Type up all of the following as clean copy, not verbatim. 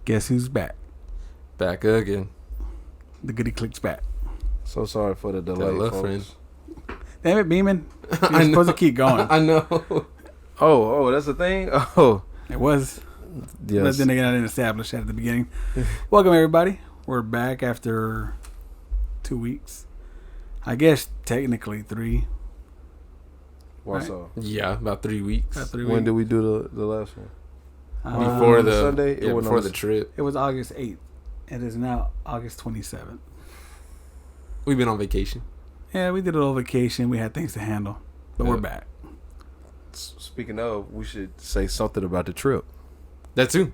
Guess who's back? Back again. The goody clicks back. So sorry for the delay, folks. Friend. Damn it, Beeman. You're supposed to keep going. I know. Oh, that's the thing? Oh. It was. Yes. But then again, I didn't establish that at the beginning. Welcome, everybody. We're back after 2 weeks. I guess technically 3. What's Right. up? Yeah, about 3 weeks. When did we do the last one? Before the Sunday? Yeah, before the trip. It was August 8th. It is now August 27th. We've been on vacation. Yeah, we did a little vacation. We had things to handle. But we're back. Speaking of, we should say something about the trip. That too.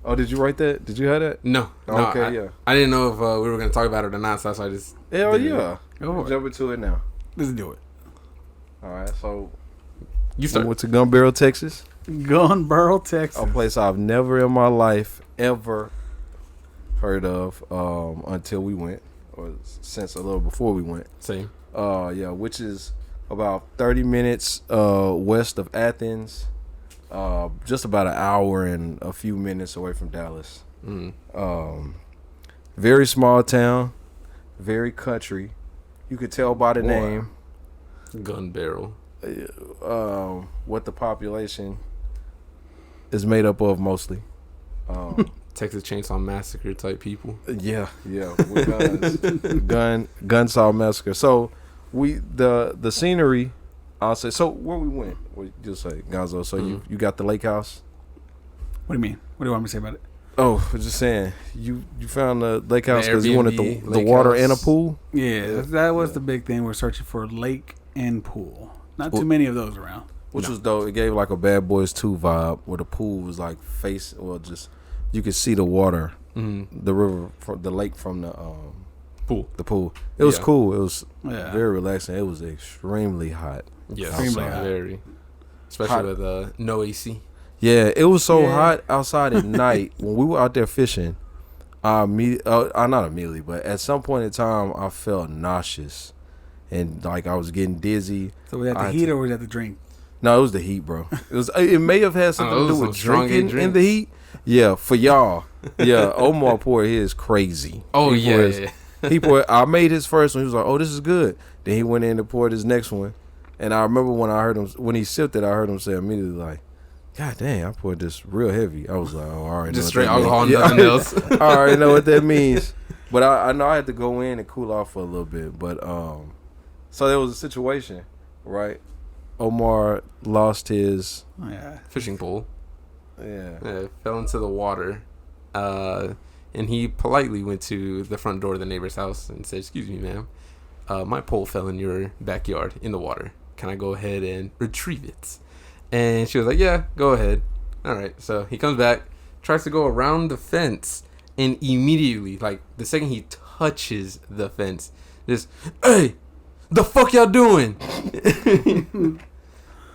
Oh, did you write that? Did you have that? No. Okay, yeah. I didn't know if we were going to talk about it or not, so that's why I just... Hell yeah. Go for it. Jump into it now. Let's do it. All right, so You we start. went to Gun Barrel, Texas. Gunboro, Texas. A place I've never in my life ever heard of until we went, or since a little before we went. Same. Yeah, which is about 30 minutes west of Athens, just about an hour and a few minutes away from Dallas. Very small town, very country. You could tell by the name Gun barrel. what the population is made up of mostly. Texas Chainsaw Massacre type people. Yeah, with guns, Gunsaw Massacre. So the scenery, I'll say. So where we went, you'll say Gonzo. So you got the lake house. What do you mean? What do you want me to say about it? Oh, I was just saying you found the lake house The because you wanted Airbnb the lake water house. and a pool. Yeah, that was the big thing. We're searching for lake and pool. Not too many of those around. Which was dope. It gave like a Bad Boys 2 vibe where the pool was like just you could see the water, the river, the lake from the Pool. The pool. It was Yeah. cool. It was Yeah. very relaxing. It was extremely hot. Yeah, Extremely hot. very. Especially with no AC. Yeah, it was so Yeah. hot outside at night when we were out there fishing. Not immediately, but at some point in time, I felt nauseous and like I was getting dizzy. So was that the heat or was that the drink? No, it was the heat, bro. It may have had something to do those with some strong drinking drinks. in the heat. Yeah, for y'all. Yeah, Omar poured his crazy. Oh, He poured his- yeah. I made his first one. He was like, "Oh, this is good." Then he went in and poured his next one. And I remember when he sipped it, I heard him say immediately like, "God dang, I poured this real heavy." I was like, "Oh, all right." Just straight alcohol, nothing else. I already know what that means. But I know I had to go in and cool off for a little bit. But so there was a situation, right? Omar lost his Fishing pole. yeah. Fell into the water. And he politely went to the front door of the neighbor's house and said, "Excuse me, ma'am. My pole fell in your backyard in the water. Can I go ahead and retrieve it?" And she was like, "Yeah, go ahead." All right. So he comes back, tries to go around the fence, and immediately, like the second he touches the fence, just, "Hey, the fuck y'all doing?"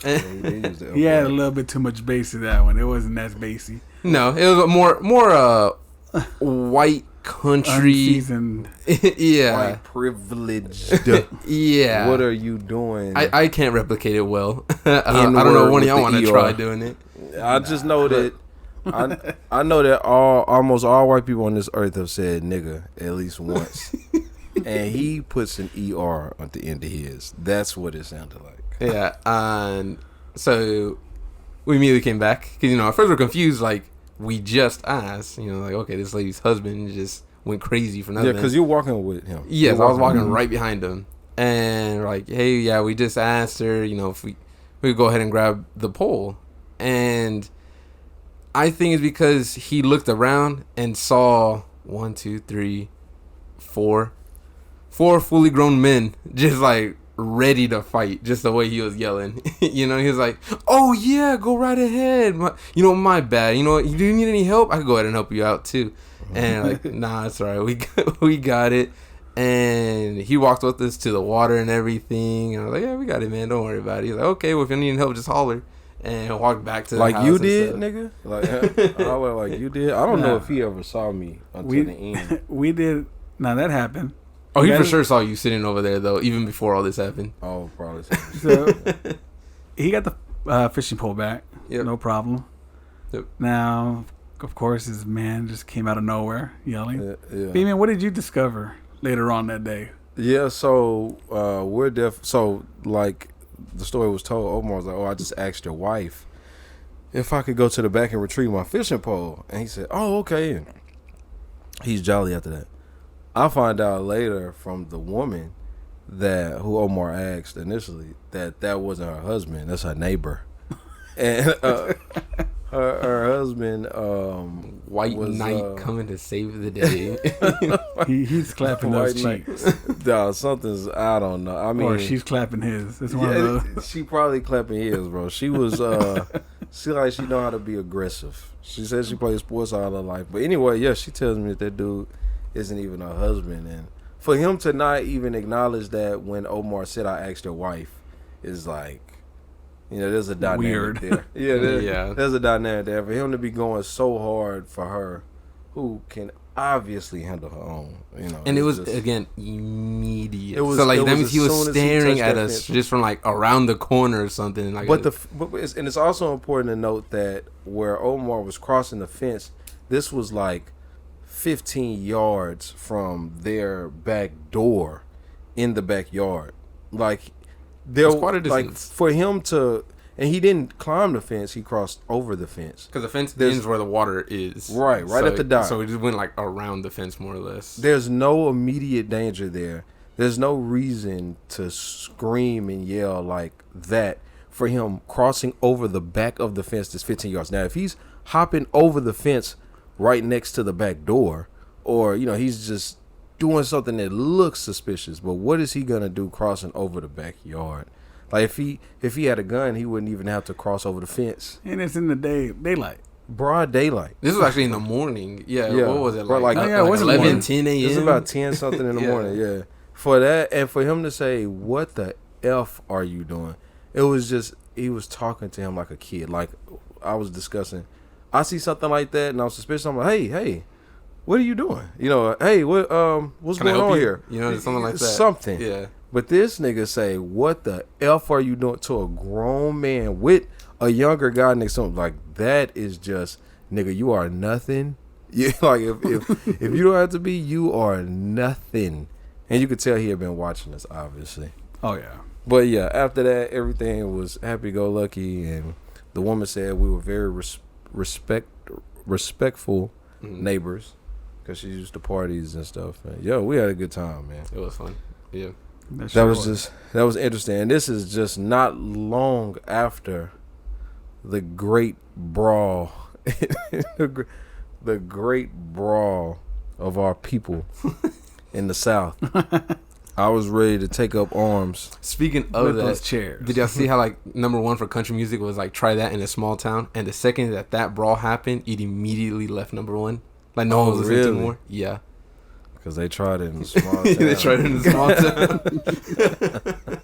He had a little bit too much bass in that one. It wasn't that bassy. No, it was more white country. Unseasoned. Yeah. White privileged. Yeah. What are you doing? I can't replicate it well. I don't know when y'all want to try doing it. I just know that I know that almost all white people on this earth have said nigga at least once. And he puts an ER at the end of his. That's what it sounded like. Yeah. And so we immediately came back. Because, at first we're confused. Like, we just asked. Like, okay, this lady's husband just went crazy for nothing. Yeah, because you're walking with him. Yes, I was walking right behind him. And we're like, hey, yeah, we just asked her, if we could go ahead and grab the pole. And I think it's because he looked around and saw 1, 2, 3, 4 fully grown men just like ready to fight, just the way he was yelling. He was like, "Oh yeah, go right ahead. My bad. Do you need any help? I could go ahead and help you out too." And like, nah, it's all right. We got it. And he walked with us to the water and everything. And I was like, "Yeah, we got it, man. Don't worry about it." He's like, "Okay, well, if you need help, just holler." And walked back to the like house you and did, stuff. nigga. Like I was like you did. I don't know if he ever saw me until the end. We did. Now that happened. Oh, he for sure saw you sitting over there though, even before all this happened. Oh, probably. So he got the fishing pole back. Yep. No problem. Yep. Now of course, his man just came out of nowhere yelling. Yeah. B-Man, what did you discover later on that day? Yeah, so so like the story was told, Omar was like, "Oh, I just asked your wife if I could go to the back and retrieve my fishing pole," and he said, "Oh, okay." And he's jolly after that. I find out later from the woman that who Omar asked initially that wasn't her husband, that's her neighbor, and her husband White was, knight coming to save the day. He's clapping those White cheeks. no, something's I don't know. I mean, Or she's clapping his. It's one of those. she probably clapping his, bro. She was she know how to be aggressive. She says she plays sports all her life. But anyway, yeah, she tells me that dude isn't even her husband, and for him to not even acknowledge that when Omar said I asked your wife is like, you know, there's a dynamic Weird. there. Yeah, there's a dynamic there. For him to be going so hard for her, who can obviously handle her own, you know. And it was, just, again, immediate. It was- so, like, it that was means he as was soon as he staring touched at that us fence. just from, like, around the corner or something. Like, but it's also important to note that where Omar was crossing the fence, this was like 15 yards from their back door in the backyard. Like there That's quite a like distance. for him to, and he didn't climb the fence, he crossed over the fence. because the fence There's- ends where the water is. Right So at the dock. So we just went, like, around the fence, more or less. There's no immediate danger there. There's no reason to scream and yell like that for him crossing over the back of the fence that's 15 yards. Now, if he's hopping over the fence right next to the back door, or, you know, he's just doing something that looks suspicious, but what is he going to do crossing over the backyard? Like, if he had a gun, he wouldn't even have to cross over the fence. And it's in the daylight. Broad daylight. This was actually in the morning. Yeah, Yeah. what was it? Bro, Like, like- Oh, yeah, it was in the 11, morning. 10 a.m.? It's about 10 something in the Yeah. morning, yeah. For that, and for him to say, "What the F are you doing?" It was just, he was talking to him like a kid. Like, I was discussing. I see something like that, and I'm suspicious. I'm like, hey, what are you doing? You know, hey, what's Can I going help on you? here? You know, something like that. Something. Yeah. But this nigga say, "What the F are you doing?" to a grown man with a younger guy next to him. Like, that is just, nigga, you are nothing. You like if you don't have to be, you are nothing. And you could tell he had been watching us, obviously. Oh, yeah. But yeah, after that, everything was happy-go-lucky, and the woman said we were very respectful neighbors because she used to parties and stuff. And, yo, we had a good time, man. It was fun. Yeah. That was interesting. And this is just not long after the great brawl, the great brawl of our people in the South. I was ready to take up arms. Speaking of With that, those chairs. did y'all see how, like, number one for country music was, like, try that in a small town? And the second that brawl happened, it immediately left number one. Like, no one was listening to it really? anymore. Yeah. Because they tried it in a small town. They tried it in a small town.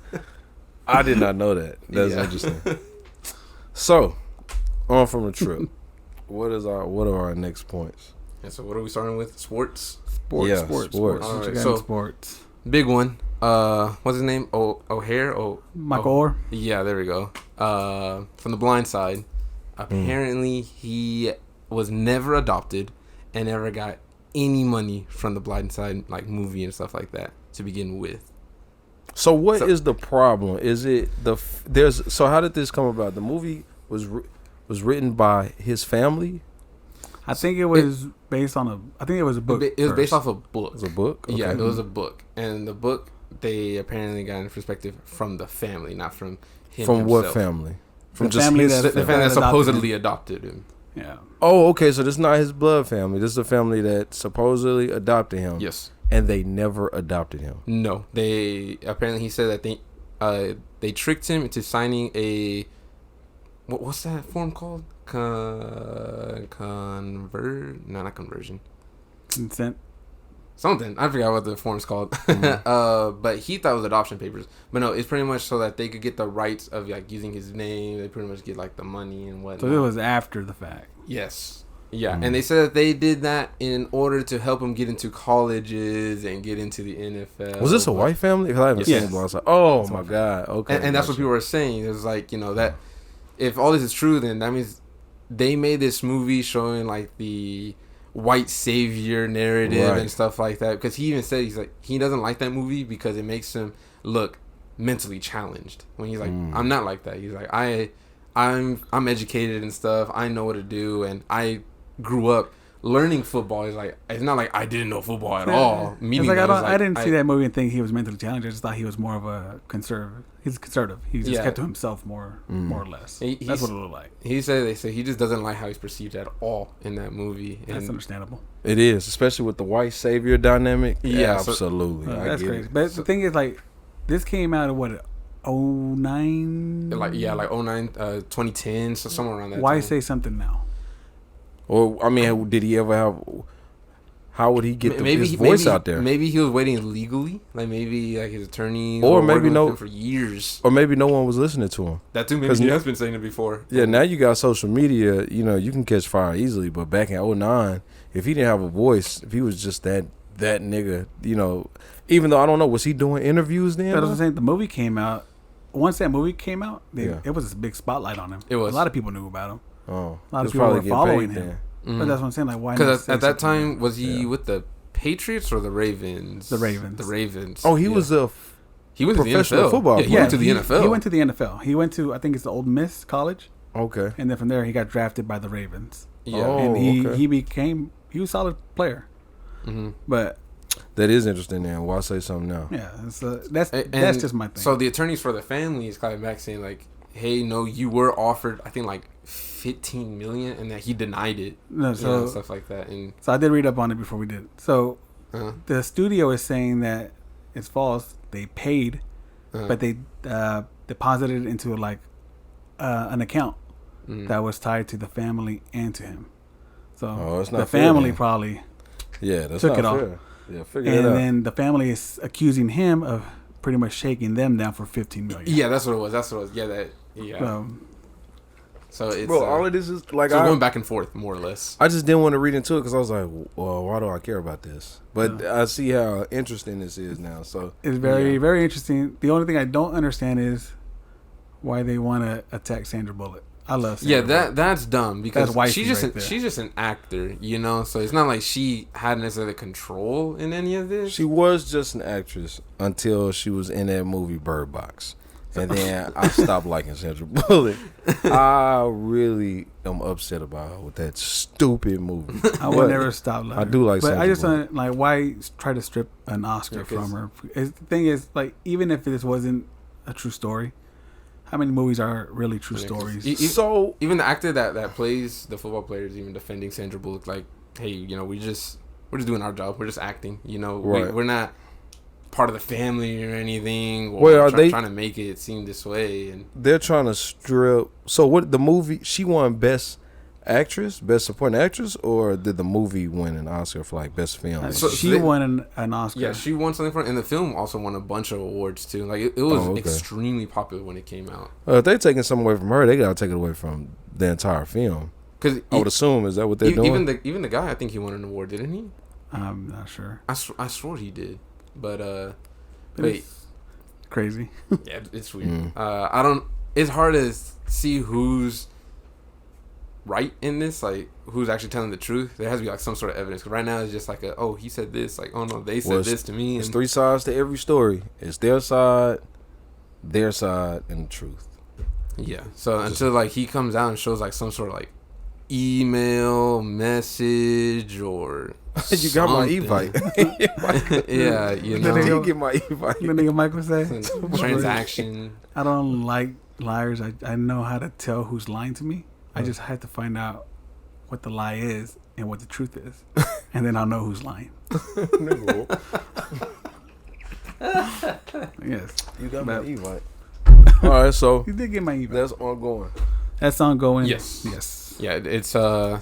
I did not know that. That's Yeah. interesting. So, on from the trip. What are our next points? And so what are we starting with? Sports? Yeah, Sports. sports. What you Alright, got so- in sports. Big one. What's his name? O'Hare? Michael Orr. Yeah, there we go. From The Blind Side. Apparently, he was never adopted and never got any money from The Blind Side, like movie and stuff like that, to begin with. So what is the problem? Is it so how did this come about? The movie was written by his family? I think it was based on I think it was a book. It was based first. off a book. It was a book? Okay. Yeah, it was a book. And the book, they apparently got in perspective from the family, not from him From what himself. family? From The just family his, that- The family that adopted supposedly adopted him. Yeah. Oh, okay, so this is not his blood family. This is a family that supposedly adopted him. Yes. And they never adopted him. No, they apparently, he said that they tricked him into signing a what's that form called? Not conversion. Consent. Something. I forgot what the form's called. But he thought it was adoption papers. But no, it's pretty much so that they could get the rights of, like, using his name. They pretty much get, like, the money and whatnot. So it was after the fact. Yes. Yeah, and they said that they did that in order to help him get into colleges and get into the NFL. Was this a white family? 'Cause I haven't Yes. seen it. But I was like, oh my God. Okay. And that's what gotcha. people were saying. It was like, you know, that if all this is true, then that means they made this movie showing like the white savior narrative and stuff like that. Because he even said he doesn't like that movie because it makes him look mentally challenged. When he's like, I'm not like that. He's like, I'm educated and stuff. I know what to do, and I grew up learning football. Is like, it's not like I didn't know football at all. It's like I didn't see that movie and think he was mentally challenged. I just thought he was more of a conservative. He's conservative. He just kept to himself more or less. That's what it looked like. They say he just doesn't like how he's perceived at all in that movie. And that's understandable. It is, especially with the white savior dynamic. Yeah, absolutely. That's crazy. But the thing is, like, this came out of what, 09? Like 09, 2010, so somewhere around that. Why time. say something now? Or I mean, did he ever have? How would he get his voice out there? Maybe he was waiting legally, like maybe like his attorney, or maybe no for years, or maybe no one was listening to him. That too. Maybe he has been saying it before. Yeah, now you got social media. You know, you can catch fire easily. But back in 09, if he didn't have a voice, if he was just that nigga, you know, even though I don't know, was he doing interviews then? But I was saying the movie came out. Once that movie came out, it was a big spotlight on him. It was. A lot of people knew about him. Oh, a lot of people were following him. But that's what I'm saying. Like, why? Because at that time, was he with the Patriots or the Ravens? The Ravens. The Ravens. Oh, he was he went professional to the NFL. football. Yeah, he went to the NFL. He went to the NFL. He went to, I think it's the Old Miss College. Okay. And then from there, he got drafted by the Ravens. Yeah. And he was a solid player. Mm-hmm. But that is interesting. Then why say something now? Yeah, that's just my thing. So the attorneys for the family is coming back saying like, "Hey, no, you were offered, I think like 15 million, and that he denied it." No, so stuff like that. And so I did read up on it before we did. So the studio is saying that it's false. They paid, but they deposited it into like an account that was tied to the family and to him. So it's not the family fair, probably that's took not it off. fair. Yeah, figure it out. And then the family is accusing him of pretty much shaking them down for 15 million. Yeah, that's what it was. Yeah. So it's all of this is like going back and forth more or less. I just didn't want to read into it because I was like, well, why do I care about this? But I see how interesting this is now. So it's very, very interesting. The only thing I don't understand is why they want to attack Sandra Bullock. I love Sandra Bullock. That's dumb because she's just an actor, you know. So it's not like she had necessarily control in any of this. She was just an actress until she was in that movie Bird Box. And then I stopped liking Sandra Bullock. I really am upset about her with that stupid movie. I would never stop liking her. I do like But Sandra I just Bullock. don't, like, why try to strip an Oscar from her? The thing is, like, even if this wasn't a true story, how many movies are really true stories? So even the actor that plays the football player is even defending Sandra Bullock, like, hey, you know, we're just doing our job. We're just acting. You know, we're not part of the family or anything. Or trying to make it seem this way? And they're trying to strip. So what? The movie, she won Best Actress, Best Supporting Actress, or did the movie win an Oscar for like Best Film? So she won an Oscar. Yeah, she won something for it, and the film also won a bunch of awards too. Like it was extremely popular when it came out. If they're taking something away from her, they gotta take it away from the entire film. Because I would assume, is that what they're doing? Even the guy, I think he won an award, didn't he? I'm not sure. I swore he did, but wait, crazy. Yeah, it's weird. I don't. It's hard to see who's right in this, like who's actually telling the truth. There has to be like some sort of evidence. Cause right now it's just like he said this, like, oh no, they said this to me. It's three sides to every story. It's their side, and the truth. Yeah. So until like he comes out and shows like some sort of like email message or you got my e-bike. Yeah, you know. Did you get my e-bike? The nigga Michael say transaction. I don't like liars. I know how to tell who's lying to me. I just have to find out what the lie is and what the truth is, and then I'll know who's lying. Yes, you got my e-bike. All right, so you did get my e-bike. That's ongoing. That's ongoing. Yes. Yeah, it's I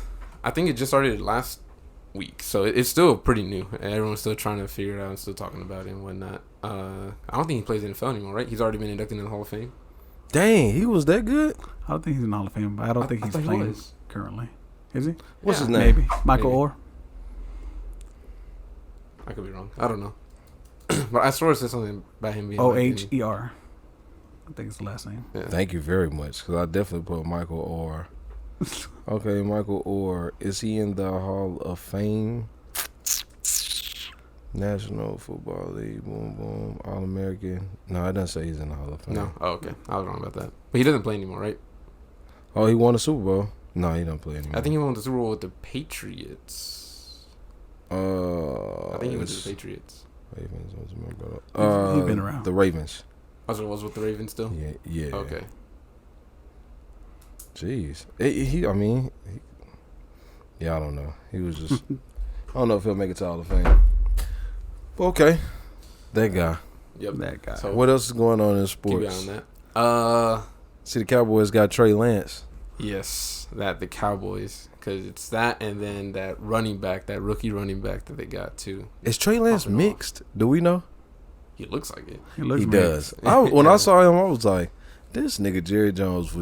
think it just started last week, so it's still pretty new. Everyone's still trying to figure it out and still talking about it and whatnot. I don't think he plays in the NFL anymore, right? He's already been inducted into the Hall of Fame. Dang, he was that good? I don't think he's in the Hall of Fame, but I don't think he's playing currently. Is he? What's his name? Maybe. Michael Orr? I could be wrong. I don't know. But I swear it said something about him being Oher. I think it's the last name. Yeah. Thank you very much, because I definitely put Michael Orr Okay, Michael Orr. Is he in the Hall of Fame? National Football League, boom, boom, All American. No, I didn't say he's in the Hall of Fame. No. Oh, okay. I was wrong about that. But he doesn't play anymore, right? Oh, he won a Super Bowl. No, he don't play anymore. I think he won the Super Bowl with the Patriots. I think he went to the Patriots. Ravens. He's been around. The Ravens. Oh, so it was with the Ravens still? Yeah. Okay. Jeez. I don't know. He was just. I don't know if he'll make it to Hall of Fame. But okay, that guy. Yep, that guy. So what else is going on in sports? Keep an eye on that. See, the Cowboys got Trey Lance. Yes, the Cowboys, because it's that, and then that rookie running back that they got too. Is Trey Lance mixed? Do we know? He looks like it. He does. When I saw him, I was like, this nigga Jerry Jones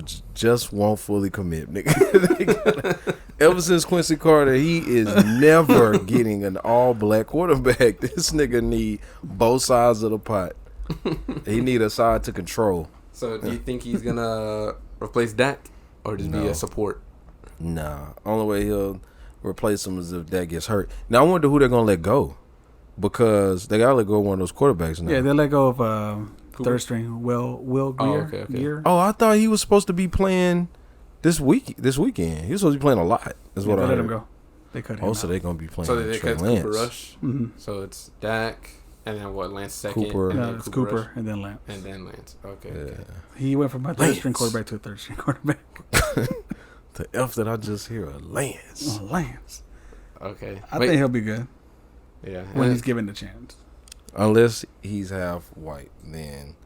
won't fully commit, nigga. Ever since Quincy Carter, he is never getting an all-black quarterback. This nigga need both sides of the pot. He need a side to control. So do you think he's going to replace Dak or just be a support? Nah. Only way he'll replace him is if Dak gets hurt. Now, I wonder who they're going to let go. Because they got to let go of one of those quarterbacks now. Yeah, they let go of third string, Will Greer. Okay. Oh, I thought he was supposed to be playing this weekend. He was supposed to be playing a lot. That's what I heard. Let him go. They cut him out. So they're going to be playing So they Trey cut Lance. Cooper Rush. Mm-hmm. So it's Dak, and then what, Lance second? Cooper. And No, then it's Cooper Cooper Rush, and then Lance. and then Lance. Okay. Yeah. He went from a third string quarterback to a third string quarterback. The F that I just hear, Lance. Oh, Lance. Okay. I think he'll be good Yeah. when he's given the chance. Unless he's half white, then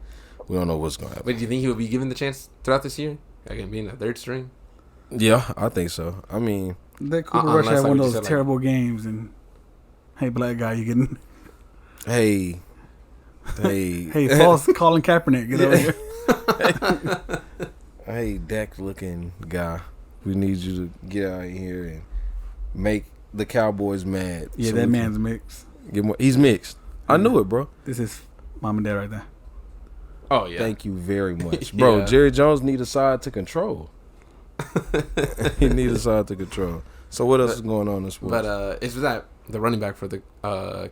we don't know what's going to happen. But do you think he will be given the chance throughout this year? Again, being a third string? Yeah, I think so. I mean, That Cooper Rush had one of those said, terrible games, and hey, black guy, you getting hey, false Colin Kaepernick, get over here. hey, Dak looking guy, we need you to get out of here and make the Cowboys mad. Yeah, that man's mixed. He's mixed. I knew it, bro. This is mom and dad right there. Oh, yeah. Thank you very much, bro. Yeah. Jerry Jones need a side to control. He need a side to control. So what else is going on in sports? But it's that the running back for the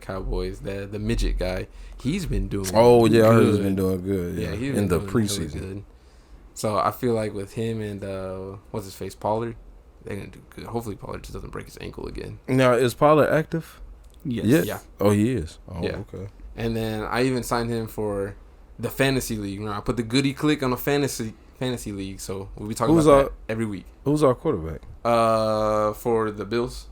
Cowboys, the midget guy. He's been doing. Oh yeah, good. I heard he's been doing good. Yeah, he's in been the doing preseason. really good. So I feel like with him and what's his face, Pollard, they're gonna do good. Hopefully Pollard just doesn't break his ankle again. Now is Pollard active? Yes. Yeah. Oh, he is. Oh, Yeah. okay. And then I even signed him for the fantasy league. I put the goodie click on the fantasy league, so we'll be talking about that every week. Who's our quarterback? For the Bills,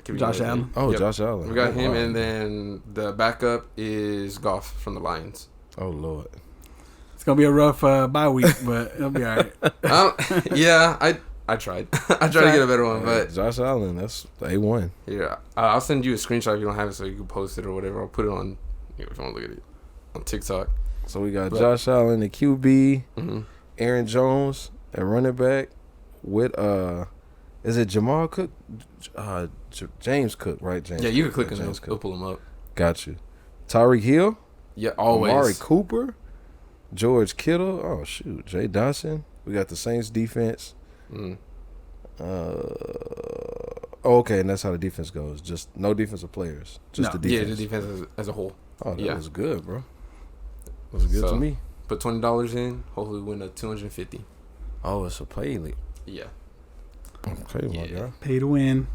Josh Allen. Oh, Yep. Josh Allen. We got him, wow. and then the backup is Goff from the Lions. Oh Lord. It's gonna be a rough bye week, but it'll be all right. I tried. I tried to get a better one, but Josh Allen, that's A1. yeah, I'll send you a screenshot if you don't have it, so you can post it or whatever. I'll put it on if you want to look at it on TikTok. So we got Josh Allen, the QB, Mm-hmm. Aaron Jones at running back with is it Jamal Cook? James Cook, right? James. Yeah, you can click on James him. He'll pull him up. Got you. Tyreek Hill, Yeah, always. Amari Cooper, George Kittle. Oh shoot, Jay Dawson. We got the Saints defense. Mm. Okay, and that's how the defense goes. Just no defensive players. Just the defense. Yeah, the defense as a whole. Oh, that was good, bro. That was good to me. Put $20 in. Hopefully, win a $250. Oh, it's a play league. Yeah. Okay, my guy. Pay to win.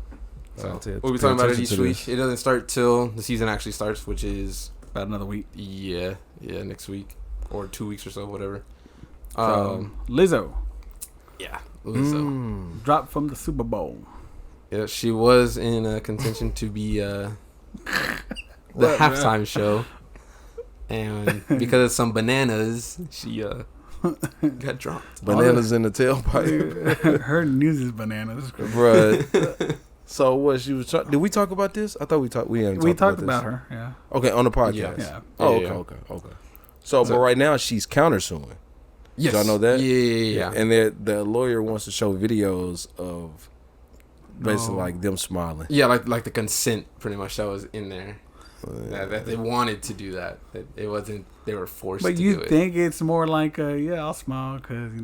So we'll be talking about it each week. It doesn't start till the season actually starts, which is About another week. next week or 2 weeks or so, whatever. Lizzo Yeah, Lizzo. dropped from the Super Bowl. Yeah, she was in contention to be the halftime show, and because of some bananas, she got dropped. Bananas in the tailpipe. Her news is bananas. Bruh. So what she was trying? Did we talk about this? I thought we talked. We talked this. about her. Yeah. Okay, on the podcast. Yeah. Oh, Yeah. okay. So, but right now she's countersuing. Yes, Y'all know that? Yeah. And the lawyer wants to show videos of basically like them smiling. Yeah, like the consent, pretty much that was in there. That they wanted to do that. That it wasn't. They were forced. But to you do think it's more like, I'll smile because you're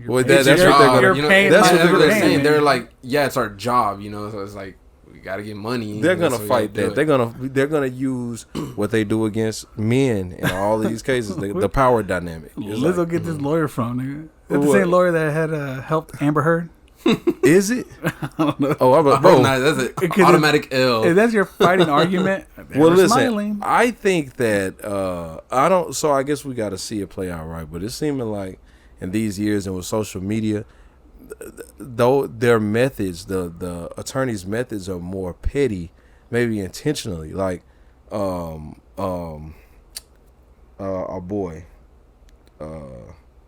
Well, paying- that's what they're gonna. You know, paying that's my- what what they're paying, saying. man. They're like, yeah, it's our job. So it's like we got to get money. They're gonna so we fight gotta that. do They're gonna use what they do against men in all of these cases. The power dynamic. It's Lizzo like, get this lawyer from, nigga. Is that the What? same lawyer that had helped Amber Heard? is it? I don't know. Oh, it. bro. Nah, that's an 'Cause automatic L. If that's your fighting argument, they Well, were listen. smiling. I think that I don't. So I guess we got to see it play out, right? But it's seeming like in these years and with social media, though their methods, the attorneys' methods are more petty, maybe intentionally. Like, our boy,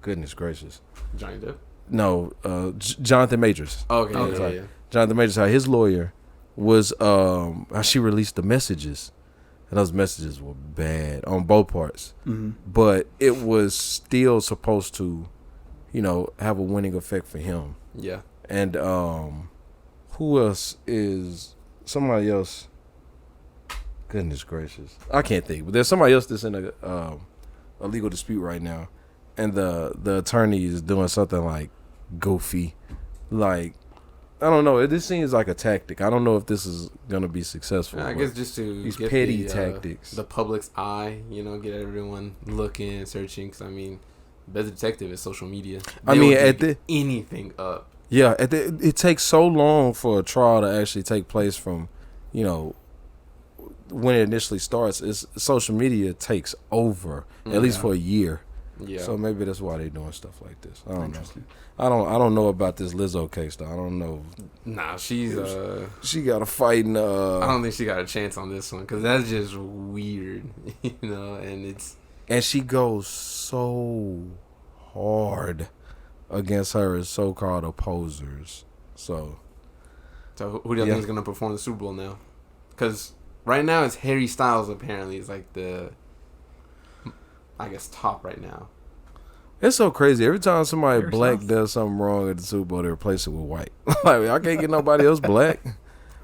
goodness gracious, Johnny Depp. no, Jonathan Majors. Okay, yeah. Jonathan Majors, how his lawyer was, how she released the messages, and those messages were bad on both parts. Mm-hmm. But it was still supposed to, have a winning effect for him. Yeah. And who else is somebody else? Goodness gracious, I can't think. But there's somebody else that's in a legal dispute right now, and the attorney is doing something like goofy, like. I don't know. This seems like a tactic. I don't know if this is gonna be successful. I guess just to these get petty tactics, the public's eye, get everyone looking, searching. Because best detective is social media. Anything up. Yeah, it takes so long for a trial to actually take place from, when it initially starts. Social media takes over at least for a year. Yeah. So maybe that's why they're doing stuff like this. I don't know. I don't know about this Lizzo case though. I don't know. Nah, she's she got a fight in. I don't think she got a chance on this one because that's just weird, and she goes so hard against her as so-called opposers. So who do you think is gonna perform the Super Bowl now? Because right now it's Harry Styles. Apparently, is like the, I guess, top right now. It's so crazy. Every time somebody Harry black Styles. does something wrong at the Super Bowl, they replace it with white. Like, I can't get nobody else black.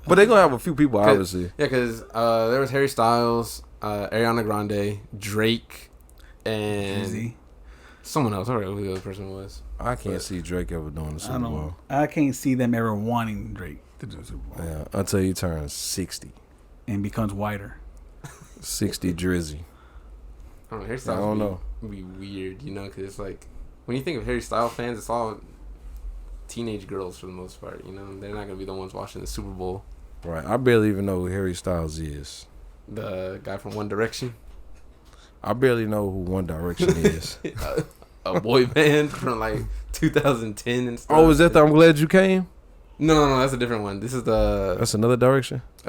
But they're going to have a few people, obviously. Yeah, because there was Harry Styles, Ariana Grande, Drake, and Easy. someone else. I don't know who the other person was. I can't see Drake ever doing the Super Bowl. I can't see them ever wanting Drake to do the Super Bowl. Yeah, until he turns 60. And becomes whiter. 60 Drizzy. I don't know. Harry Styles I don't know. would be weird, because it's like, when you think of Harry Styles fans, it's all teenage girls for the most part, They're not going to be the ones watching the Super Bowl. Right. I barely even know who Harry Styles is. The guy from One Direction. I barely know who One Direction is. A boy band from like 2010 and stuff. Oh, is that the I'm Glad You Came? No, that's a different one. This is the... That's another direction? It's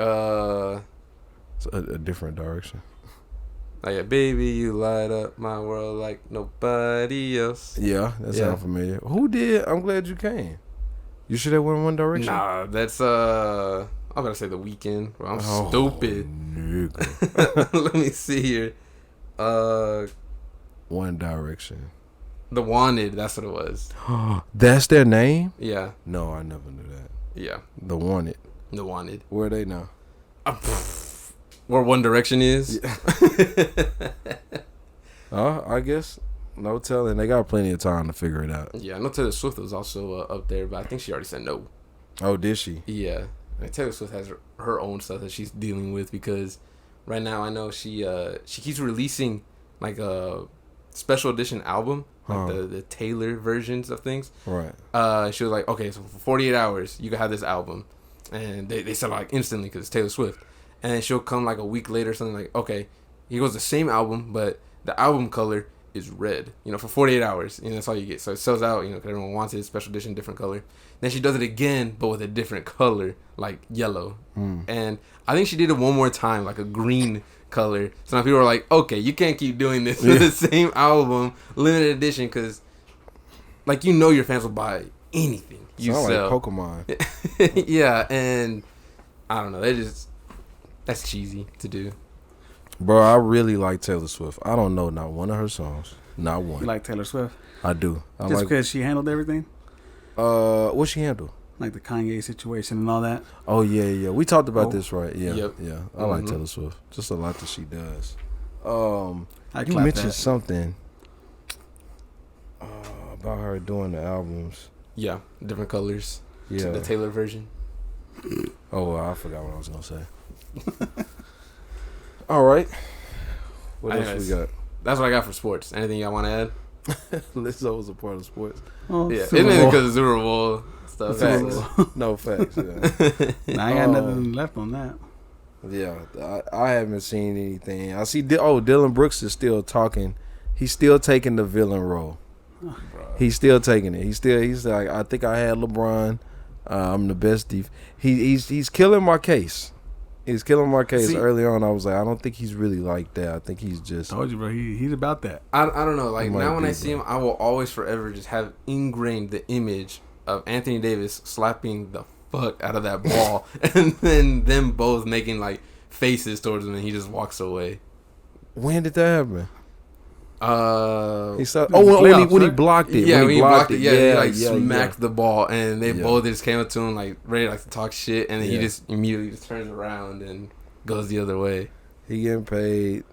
a different direction. Like, baby, you light up my world like nobody else. Yeah, that sounds familiar. Who did I'm Glad You Came? You sure that went One Direction? Nah, that's I'm about to say The Weeknd. Well, I'm stupid. Nigga. Let me see here. One Direction. The Wanted, that's what it was. That's their name? Yeah. No, I never knew that. Yeah. The Wanted. The Wanted. Where are they now? Where One Direction is. I guess. No telling. They got plenty of time to figure it out. Yeah, I know Taylor Swift was also up there, but I think she already said no. Oh, did she? Yeah. Like, Taylor Swift has her own stuff that she's dealing with because right now I know she keeps releasing like a special edition album, like the Taylor versions of things. Right. She was like, okay, so for 48 hours you can have this album, and they said like instantly because it's Taylor Swift, and then she'll come like a week later or something like, okay, here goes the same album, but the album color is red, for 48 hours, that's all you get. So it sells out, because everyone wants it, special edition, different color. Then she does it again, but with a different color, like yellow. And I think she did it one more time, like a green color. So now people are like, okay, you can't keep doing this with the same album, limited edition, because, like, your fans will buy anything you sell. Like Pokemon. Yeah, and I don't know, that's cheesy to do. Bro, I really like Taylor Swift. I don't know not one of her songs. Not one. You like Taylor Swift? I do. Just because she handled everything? What she handle? like the Kanye situation and all that. Oh yeah. We talked about this, right? Yeah, Yep. yeah. I like Taylor Swift. Just a lot that she does. I You mentioned something about her doing the albums. Yeah, different colors. Yeah, The Taylor version. Oh, I forgot what I was gonna say. All right. What else we got? That's what I got for sports. Anything y'all want to add? Lizzo was a part of sports. Oh, Yeah, Super isn't it Bowl. because of Super Bowl stuff? Facts. No facts. Yeah. Nah, I got nothing left on that. Yeah, I haven't seen anything. I see. Dylan Brooks is still talking. He's still taking the villain role. He's still taking it. He's like, I think I had LeBron. I'm the best. He's killing my case. He's killing my case. See, early on, I was like, I don't think he's really like that. I think he's just. Told you, bro. He's about that. I don't know. Like, now when I see bro. him, I will always forever just have ingrained the image of Anthony Davis slapping the fuck out of that ball and then them both making like faces towards him and he just walks away. When did that happen? He said, playoffs, when he right? blocked it. Yeah, when he blocked it. Yeah, he smacked the ball, and they Yeah. both just came up to him like ready like to talk shit, and then he Yeah. just immediately just turns around and goes the other way. He getting paid.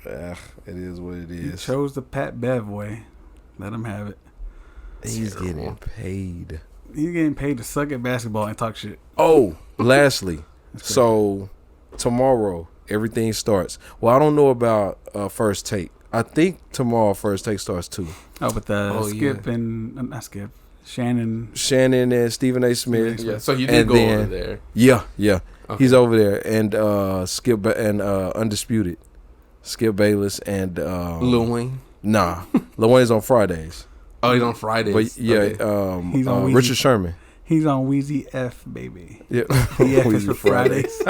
It is what it He is. chose the Pat Bev way. Let him have it. He's Terrible. getting paid. He's getting paid to suck at basketball and talk shit. Oh, lastly, so tomorrow everything starts. Well, I don't know about First Take. I think tomorrow First Take starts too. Oh, but Skip and not Skip, Shannon and Stephen A. Smith. Yeah, so you And did go then- over there. Yeah. Okay. He's over there, and Skip and Undisputed, Skip Bayless and Lil Wayne. Nah, Lil Wayne's on Fridays. Oh, he's on Fridays. But yeah, Okay. He's on Weezy. Richard Sherman. He's on Wheezy F, baby. Yeah, The F is for Fridays.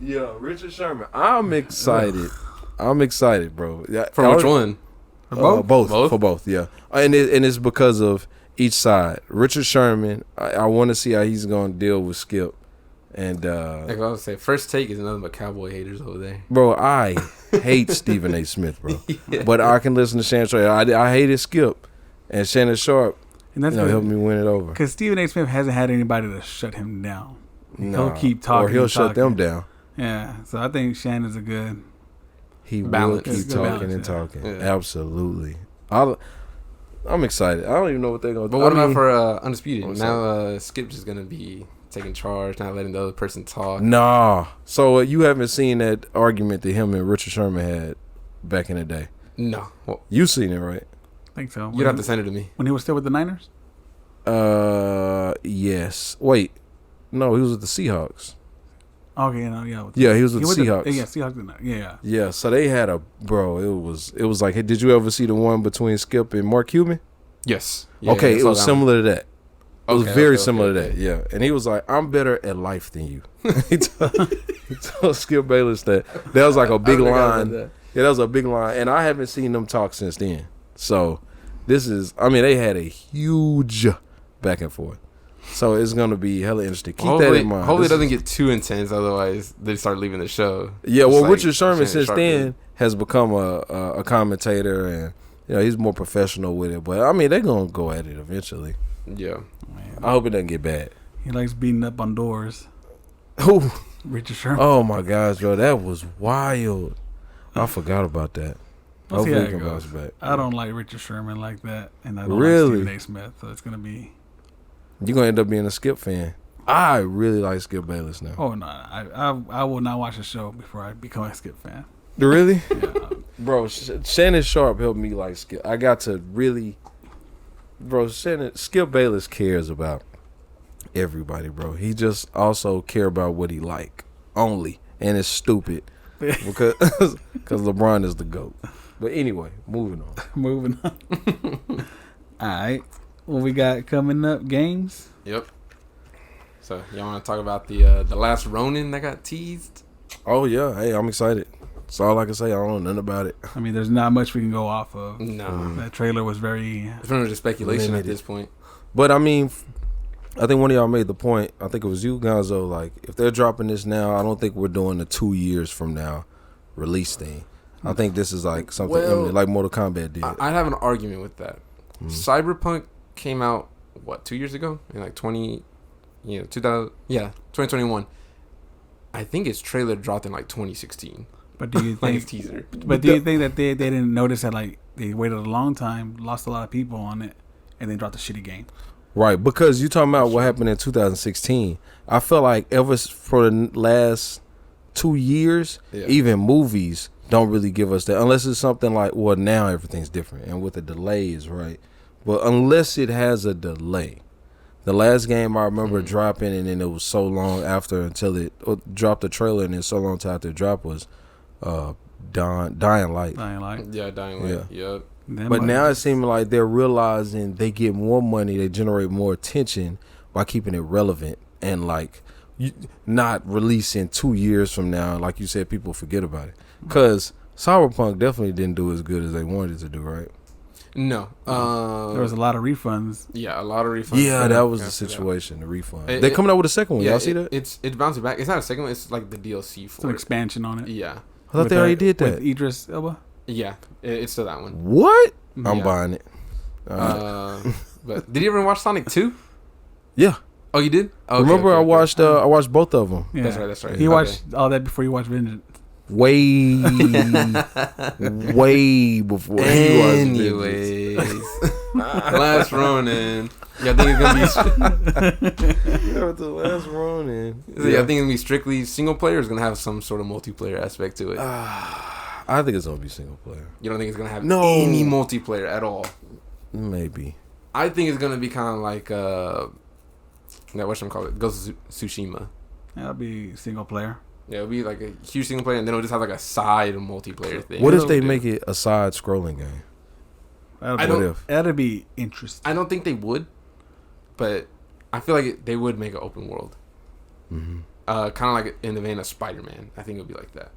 Yeah, Richard Sherman. I'm excited, bro. Yeah, For which one? For both? For both, yeah. And it's because of each side. Richard Sherman, I want to see how he's going to deal with Skip. And, Like I was saying, First Take is nothing but cowboy haters over there. bro, I hate Stephen A. Smith, bro. Yeah. But I can listen to Shannon Sharp. I hated Skip. And Shannon Sharp, And that's helped me win it over. because Stephen A. Smith hasn't had anybody to shut him down. Nah, He'll keep talking. Or he'll and shut them talking. down. Yeah, so I think Shannon's a good. He Balance. will keep It's good talking balance, and yeah. talking. Yeah. Absolutely. I'm excited. I don't even know what they're going to But do. what about for Undisputed? What's Now Skip's just gonna be taking charge, not letting the other person talk. Nah. So you haven't seen that argument that him and Richard Sherman had back in the day? No, well, You seen it, right? I think so. you'd have to send it to me. When he was still with the Niners. Yes. Wait. No, he was with the Seahawks. Okay, no, yeah. Yeah, he was with the Seahawks. Yeah, Seahawks. Did not. Yeah. Yeah, so they had a it was like, hey, did you ever see the one between Skip and Mark Cuban? Yes. Okay, it was similar to that. It was very okay, similar okay. to that, yeah. And he was like, I'm better at life than you. he told Skip Bayless that. That was like a big line. Yeah, that was a big line. And I haven't seen them talk since then. So they had a huge back and forth. So it's going to be hella interesting. Keep that in mind. Hopefully it doesn't get too intense, otherwise they start leaving the show. Yeah, Just well, like Richard Sherman Shannon since Sharp then did. has become a commentator, and he's more professional with it. But I mean, they're gonna go at it eventually. Yeah. Man, I hope it doesn't get bad. he likes beating up on doors. Ooh. Richard Sherman. Oh my gosh, bro, that was wild. I forgot about that. We'll see how Hopefully it he can goes. bounce back. I don't like Richard Sherman like that, and I don't Really? like Stephen A. Smith. So it's gonna be. You're gonna end up being a Skip fan. I really like Skip Bayless now. Oh no, I will not watch the show before I become a Skip fan. Really? Yeah, Bro, Shannon Sharp helped me like Skip. I got to really, bro. Skip Bayless cares about everybody, bro. He just also care about what he like only, and it's stupid because LeBron is the GOAT. But anyway, moving on. moving on. All right, what we got coming up? Games. Yep. So y'all want to talk about the last Ronin that got teased? Oh yeah, hey, I'm excited. That's all I can say. I don't know nothing about it. I mean, there's not much we can go off of. No. That trailer was very. It's pretty much just speculation Limited. at this point. But I mean, I think one of y'all made the point. I think it was you, Gonzo. Like, if they're dropping this now, I don't think we're doing the 2 years from now release thing. I think this is like something Well, imminent, like Mortal Kombat did. I have an argument with that. Cyberpunk came out 2 years ago, in like 2021. I think its trailer dropped in like 2016. But do you like think? its teaser. But do you think that they didn't notice that like they waited a long time, lost a lot of people on it, and then dropped a shitty game? Right, because you talking about what happened in 2016. I feel like ever for the last 2 years, even movies don't really give us that unless it's something like, well, now everything's different and with the delays, right? But unless it has a delay. The last game I remember dropping and then it was so long after until it dropped the trailer and then so long till after it dropped was Dying Light. Yeah, Dying Light. Yeah. But now it seems like they're realizing they get more money, they generate more attention by keeping it relevant and like not releasing 2 years from now. Like you said, people forget about it. Because Cyberpunk definitely didn't do as good as they wanted it to do, right? No. There was a lot of refunds. Yeah, a lot of refunds. Yeah, that was the situation, the refund. They're coming out with a second one. Y'all see that? It's bouncing back. It's not a second one. It's like the DLC for Some expansion on it. Yeah. I thought they already did that. With Idris Elba? Yeah, it's still that one. What? I'm buying it. But did you ever watch Sonic 2? Yeah. Oh, you did? Okay, Remember, I watched both of them. Yeah. That's right. He watched all that before you watched Vengeance. Way before. Anyways, Last Ronin. Yeah, I think it's gonna be. The Last Ronin. Yeah, I think it's gonna be strictly single player. Or it's gonna have some sort of multiplayer aspect to it. I think it's gonna be single player. You don't think it's gonna have any multiplayer at all? Maybe. I think it's gonna be kind of like whatchamacallit, Ghost of Tsushima. That'll be single player. Yeah, it'll be like a huge single player, and then it'll just have like a side multiplayer thing. What if they make it a side-scrolling game? That'd be interesting. I don't think they would, but I feel like they would make an open world. Mm-hmm. Kind of like in the vein of Spider-Man. I think it would be like that.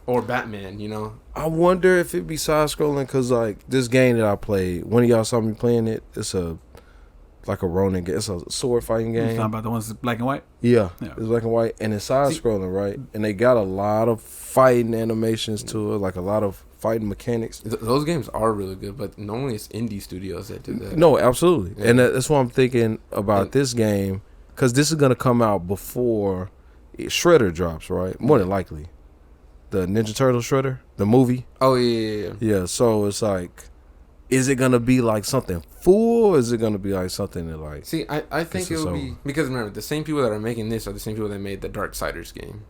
Or Batman, you know? I wonder if it'd be side-scrolling, because like this game that I played, one of y'all saw me playing it, it's like a Ronin game. It's a sword fighting game. You talking about the ones that's black and white? Yeah. It's black and white, and it's side-scrolling, right? And they got a lot of fighting animations to it, like a lot of fighting mechanics. Those games are really good, but normally it's indie studios that do that. No, absolutely. Yeah. And that's what I'm thinking about this game, because this is going to come out before Shredder drops, right? More than likely. The Ninja Turtle Shredder, the movie. Oh, yeah. Yeah, so it's like, is it going to be like something full, or is it going to be like something that like... See, I think it will be... Because remember, the same people that are making this are the same people that made the Darksiders game.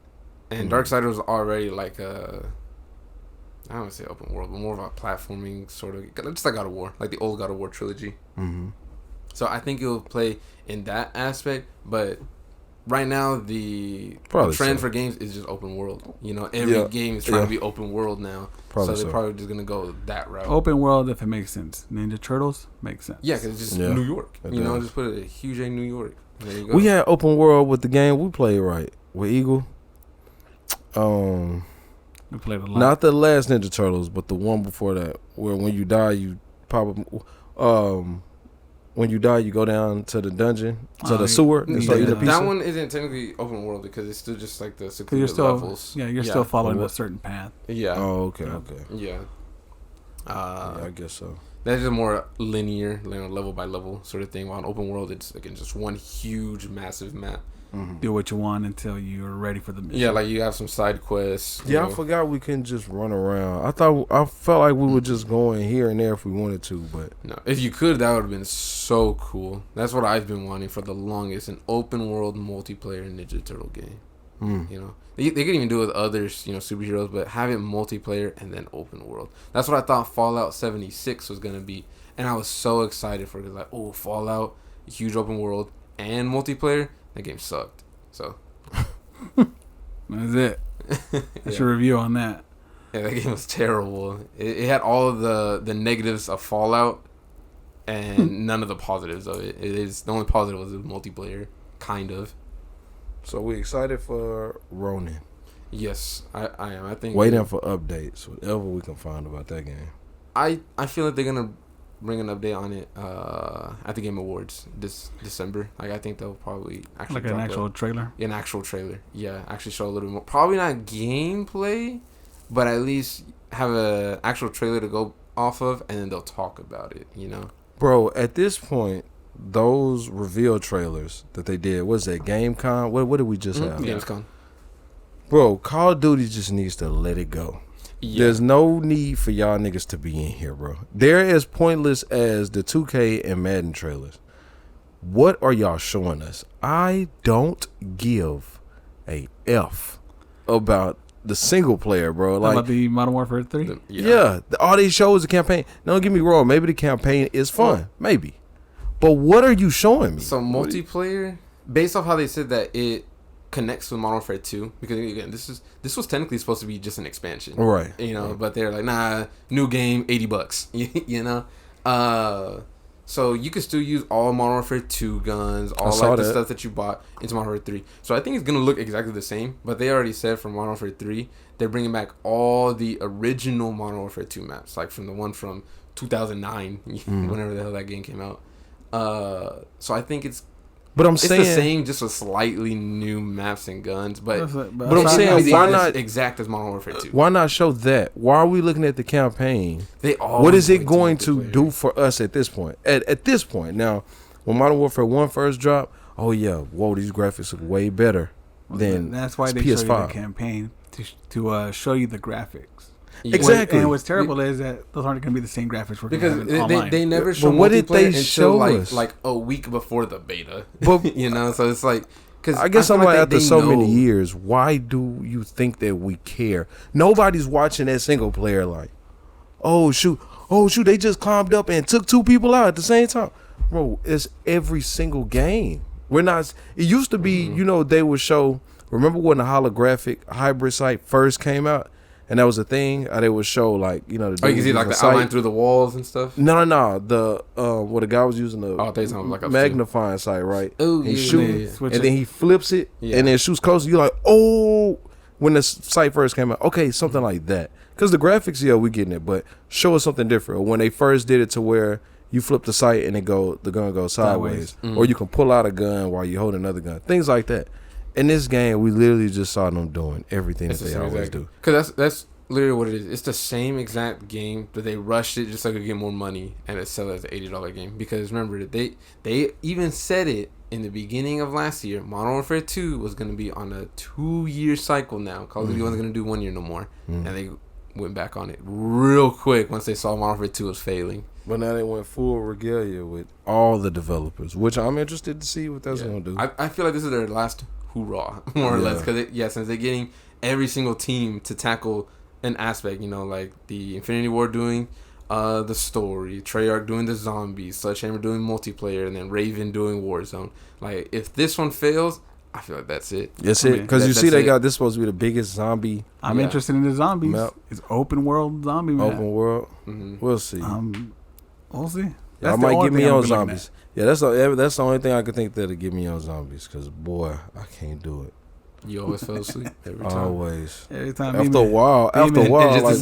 And Darksiders was already like a... I don't want to say open world, but more of a platforming sort of... Just like God of War, like the old God of War trilogy. Mm-hmm. So I think it'll play in that aspect, but... Right now, the trend for games is just open world. You know, every game is trying to be open world now. So they're probably just going to go that route. Open world, if it makes sense. Ninja Turtles makes sense. Yeah, because it's just New York. You know, just put it a huge A New York. There you go. We had open world with the game we played, right? With Eagle. We played a lot. Not the last Ninja Turtles, but the one before that, where when you die, you probably... when you die, you go down to the dungeon, to the sewer. That one isn't technically open world because it's still just like the secluded levels. Yeah, you're still following a certain path. Yeah. Oh, okay. Yeah. I guess so. That's just more linear, level by level sort of thing. While in open world, it's again just one huge, massive map. Mm-hmm. Do what you want until you're ready for the mission. Yeah, like you have some side quests. Yeah, I forgot we couldn't just run around. I felt like we were just going here and there if we wanted to, but no. If you could, that would have been so cool. That's what I've been wanting for the longest: an open world multiplayer Ninja Turtle game. You know, they could even do it with others, you know, superheroes, but have it multiplayer and then open world. That's what I thought Fallout 76 was gonna be, and I was so excited for it. Like, oh, Fallout, huge open world and multiplayer. That game sucked. So that's it. That's your review on that. Yeah, that game was terrible. It had all of the negatives of Fallout and none of the positives of it. It is the only positive was the multiplayer, kind of. So we excited for Ronin. Yes, I am. I think waiting for updates, whatever we can find about that game. I feel like they're gonna bring an update on it at the Game Awards this December. Like I think they'll probably actually like an actual trailer. An actual trailer, yeah. Actually show a little bit more. Probably not gameplay, but at least have a actual trailer to go off of, and then they'll talk about it. You know, bro. At this point, those reveal trailers that they did, what's that, GameCon? What did we just have? Gamescom. Bro, Call of Duty just needs to let it go. Yeah. There's no need for y'all niggas to be in here, bro. They're as pointless as the 2K and Madden trailers. What are y'all showing us? I don't give a F about the single player, bro. Like about the Modern Warfare 3? All these shows, the campaign. Don't get me wrong. Maybe the campaign is fun. Maybe. But what are you showing me? So multiplayer, based off how they said that it connects with Modern Warfare 2, because again, this was technically supposed to be just an expansion, right? You know, but they're like, nah, new game, $80, you know. So you can still use all Modern Warfare 2 guns, all like the stuff that you bought into Modern Warfare 3. So I think it's gonna look exactly the same. But they already said for Modern Warfare 3, they're bringing back all the original Modern Warfare 2 maps, like from the one from 2009, whenever the hell that game came out. So I think it's the same, just with slightly new maps and guns. But I'm saying, why not exact as Modern Warfare 2? Why not show that? Why are we looking at the campaign? What is it going to do for us at this point? At this point, now, when Modern Warfare 1 first dropped, oh yeah, whoa, these graphics look way better than that's why they PS5. show you the campaign to show you the graphics. Exactly. And what's terrible is that those aren't going to be the same graphics we're going to have online. They never show what did they until show us? like a week before the beta. But you know, so it's like, because I guess I'm like, after so many years, why do you think that we care? Nobody's watching that single player like, oh shoot, they just climbed up and took 2 people out at the same time. Bro, it's every single game. We're not. It used to be, you know, they would show. Remember when the holographic hybrid sight first came out? And that was a thing. They would show, like, you know, you can see like the outline through the walls and stuff. No. The what the guy was using the like magnifying sight, right? Oh, he shoots, and then he flips it, and then shoots closer. You're like, oh, when the sight first came out, okay, something like that. Because the graphics, we getting it, but show us something different. When they first did it to where you flip the sight and the gun goes sideways, or you can pull out a gun while you hold another gun, things like that. In this game, we literally just saw them doing everything that they always do. Because that's literally what it is. It's the same exact game, but they rushed it just so they could get more money and it sell it as an $80 game. Because remember, they even said it in the beginning of last year. Modern Warfare 2 was going to be on a 2-year cycle now. Call of Duty wasn't going to do 1 year no more. And they went back on it real quick once they saw Modern Warfare 2 was failing. But now they went full regalia with all the developers, which I'm interested to see what that's going to do. I feel like this is their last hoorah, more or less, because since they're getting every single team to tackle an aspect, you know, like the Infinity War doing the story, Treyarch doing the zombies, Sledgehammer doing multiplayer, and then Raven doing Warzone. Like, if this one fails, I feel like that's it. That's it, because you see they got this supposed to be the biggest zombie. I'm interested in the zombies. Map. It's open world zombie map. Open world. We'll see. We'll see. I might get me on zombies. Yeah, that's the only thing I could think that'll get me on zombies. Because boy, I can't do it. You always fell asleep every time. Always. Every time. After a while, like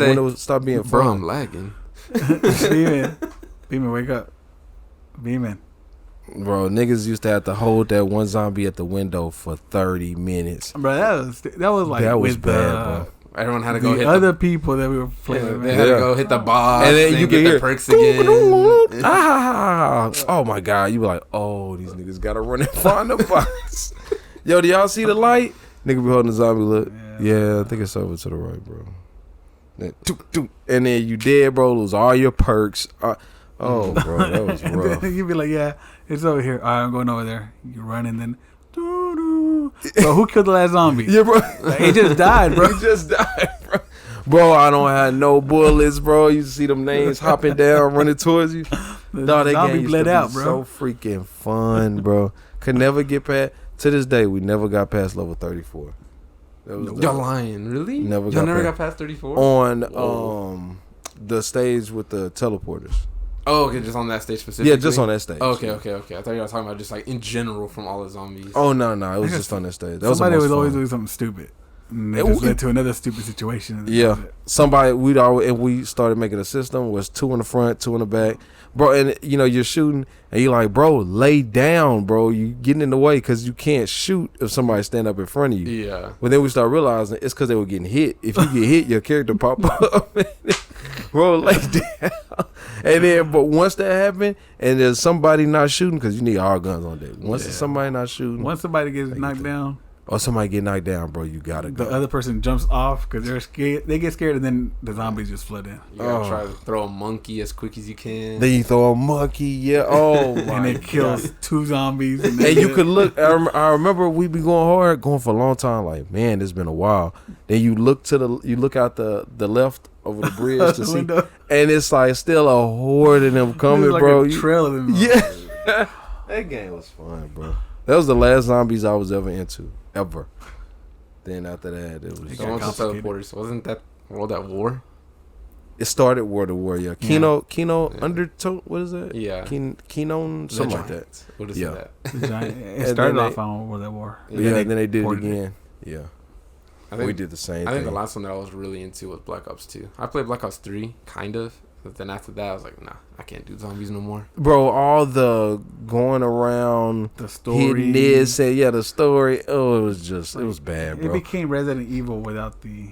when it would stop being fun. Bro, I'm lagging. Beeman, wake up. Beeman. Bro, niggas used to have to hold that one zombie at the window for 30 minutes. Bro, that was like that was bad, bro. Everyone had to go hit other people that we were playing. They had to go hit the boss, and then you get hear the perks again. Oh my god, you be like, oh, these niggas gotta run and find the box. Yo, do y'all see the light? Nigga be holding the zombie look. Yeah, I think it's over to the right, bro. And then you dead, bro. Lose all your perks. Oh, bro, that was rough. You be like, yeah, it's over here. All right, I'm going over there. You run and then. Bro, who killed the last zombie? Yeah, bro. Like, he just died, bro. He just died, bro. Bro, I don't have no bullets, bro. You see them names hopping down, running towards you. No, that zombie bled out, bro. So freaking fun, bro. Could never get past. To this day, we never got past level 34. Y'all lying, really? Never got past 34 on the stage with the teleporters. Oh, okay, just on that stage specifically? Yeah, just on that stage. Okay. I thought you were talking about just like in general from all the zombies. Oh, no, it was just on that stage. Somebody was always doing something stupid. And it just led to another stupid situation. Yeah, somebody we started making a system was 2 in the front, 2 in the back, bro. And you're shooting, and you're like, bro, lay down, bro. You getting in the way because you can't shoot if somebody stand up in front of you. Yeah. But then we start realizing it's because they were getting hit. If you get hit, your character pop up. Bro, lay down. And then, but once that happened, and there's somebody not shooting, because you need all guns on deck. Once there's somebody not shooting, once somebody gets knocked down. Or somebody get knocked down, bro, you gotta go. The other person jumps off because they're scared. They get scared, and then the zombies just flood in. You gotta try to throw a monkey as quick as you can. Then you throw a monkey, yeah. Oh my! And it kills 2 zombies. And you could look. I remember we be going for a long time. Like, man, it's been a while. Then you look out the left over the bridge to see, and it's like still a horde of them coming, like bro. A trail of them. Yeah, that game was fun, bro. That was the last zombies I was ever into. Ever. Then after that, it was teleporters. Wasn't that World at War? It started World at War, yeah. Kino Undertow, what is that? Yeah. Kino, something like that. What is that? It started off on World at War. Yeah, then they did it again. Yeah. We did the same thing. I think the last one that I was really into was Black Ops 2. I played Black Ops 3, kind of. But then after that, I was like, nah, I can't do zombies no more. Bro, all the going around, the story, hitting this, the story. Oh, it was bad, bro. It became Resident Evil without the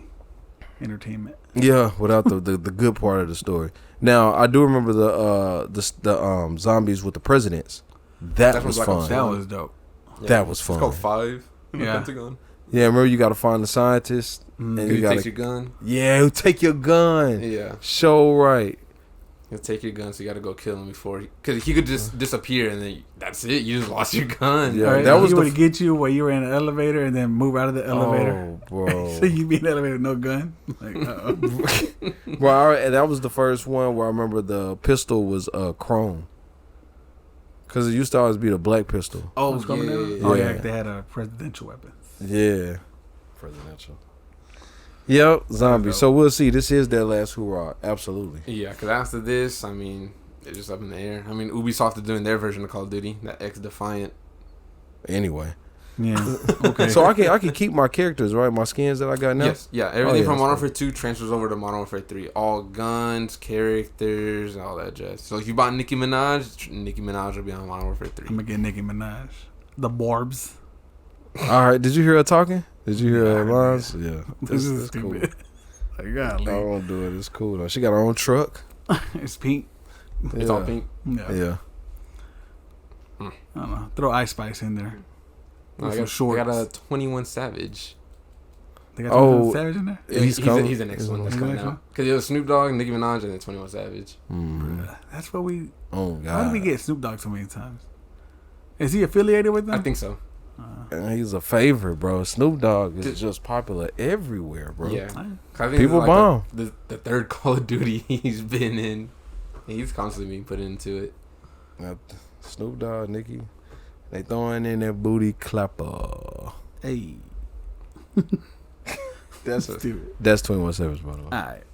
entertainment. Yeah, without the good part of the story. Now, I do remember the zombies with the presidents. That was fun. That was dope. Yeah. That was fun. It's called 5 in the Yeah. Pentagon. Yeah, remember you got to find the scientist. And you take your gun. Yeah, he'll take your gun. Yeah. Show right. He'll take your gun, so you got to go kill him before. Because he could just disappear, and then that's it. You just lost your gun. Yeah, that was to get you while you were in an elevator and then move out of the elevator. Oh, bro. So you be in the elevator with no gun? Like, Bro, that was the first one where I remember the pistol was chrome. Because it used to always be the black pistol. Oh, yeah. They had a presidential weapon. Yeah. Presidential. Yep, zombie. So we'll see. This is their last hurrah. Absolutely. Yeah, because after this, I mean, they're just up in the air. I mean, Ubisoft is doing their version of Call of Duty, that X-Defiant. Anyway. Yeah. Okay. So I can keep my characters, right? My skins that I got now? Yes. Yeah. Everything from Modern Warfare 2 transfers over to Modern Warfare 3. All guns, characters, all that jazz. So if you bought Nicki Minaj will be on Modern Warfare 3. I'm going to get Nicki Minaj. The Barbs. All right. Did you hear her talking? Did you hear her lines? Yeah. This is cool. Like, God, I won't do it. It's cool though. She got her own truck. It's pink. It's all pink. Yeah. I don't know. Throw Ice Spice in there. No, I got a 21 Savage. They got 21 Savage in there? Yeah, he's the next one that's coming out. Because it was Snoop Dogg, Nicki Minaj, and then 21 Savage. That's what we... Oh, God. How did we get Snoop Dogg so many times? Is he affiliated with them? I think so. He's a favorite, bro. Snoop Dogg is just popular everywhere, bro. Yeah. I think people bomb. The third Call of Duty he's been in. He's constantly being put into it. Snoop Dogg, Nicki, they throwing in their booty clapper. Hey. That's stupid. That's 21 Savage, by the way. All right.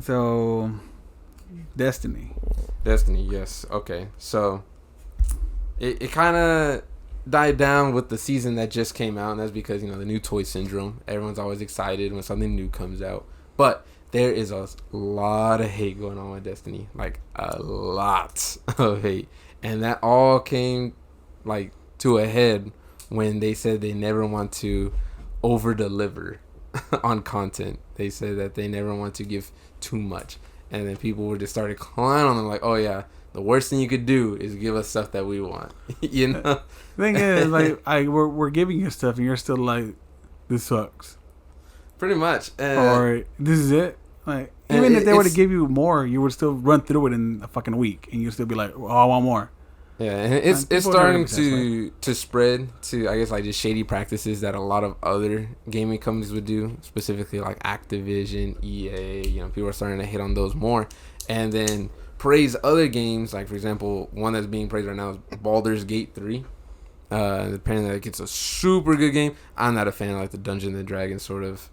So, Destiny, yes. Okay. So, it kind of died down with the season that just came out, and that's because, the new toy syndrome. Everyone's always excited when something new comes out. But there is a lot of hate going on with Destiny. Like, a lot of hate. And that all came, to a head when they said they never want to over-deliver on content. They said that they never want to give too much. And then people were just started clowning on them like, oh, yeah, the worst thing you could do is give us stuff that we want. The thing is, we're giving you stuff and you're still like, this sucks. Pretty much. Or this is it. Like, even if they were to give you more, you would still run through it in a fucking week and you'd still be like, oh, I want more. Yeah, and it's starting to spread to, I guess, just shady practices that a lot of other gaming companies would do, specifically like Activision, EA. People are starting to hit on those more, and then praise other games. Like, for example, one that's being praised right now is Baldur's Gate 3. Apparently, it's a super good game. I'm not a fan of the Dungeons and Dragons sort of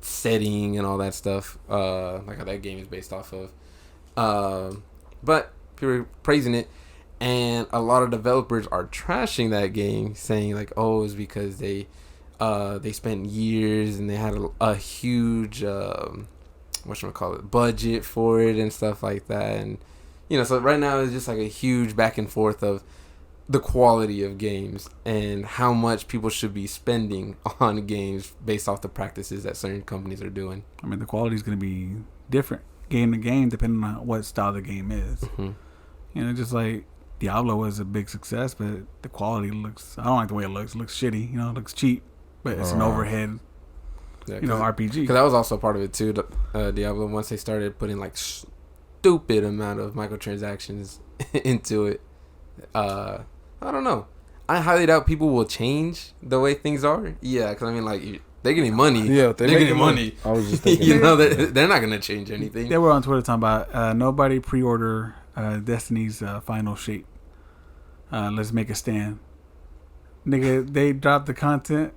setting and all that stuff, like how that game is based off of. But people are praising it. And a lot of developers are trashing that game, saying oh, it's because they They spent years and they had a huge budget for it and stuff like that. And so right now it's just like a huge back and forth of the quality of games and how much people should be spending on games based off the practices that certain companies are doing. I mean, the quality is going to be different game to game depending on what style the game is. Mm-hmm. Just like Diablo was a big success, but the quality looks, I don't like the way it looks. It looks shitty, it looks cheap, but it's an overhead, RPG. Because that was also part of it too, Diablo, once they started putting like stupid amount of microtransactions into it. I don't know. I highly doubt people will change the way things are. Yeah, because I mean, like, they're getting money. Yeah, they're getting money. I was just thinking. They're not going to change anything. They were on Twitter talking about nobody pre-order Destiny's final shape. Let's make a stand. Nigga, they dropped the content.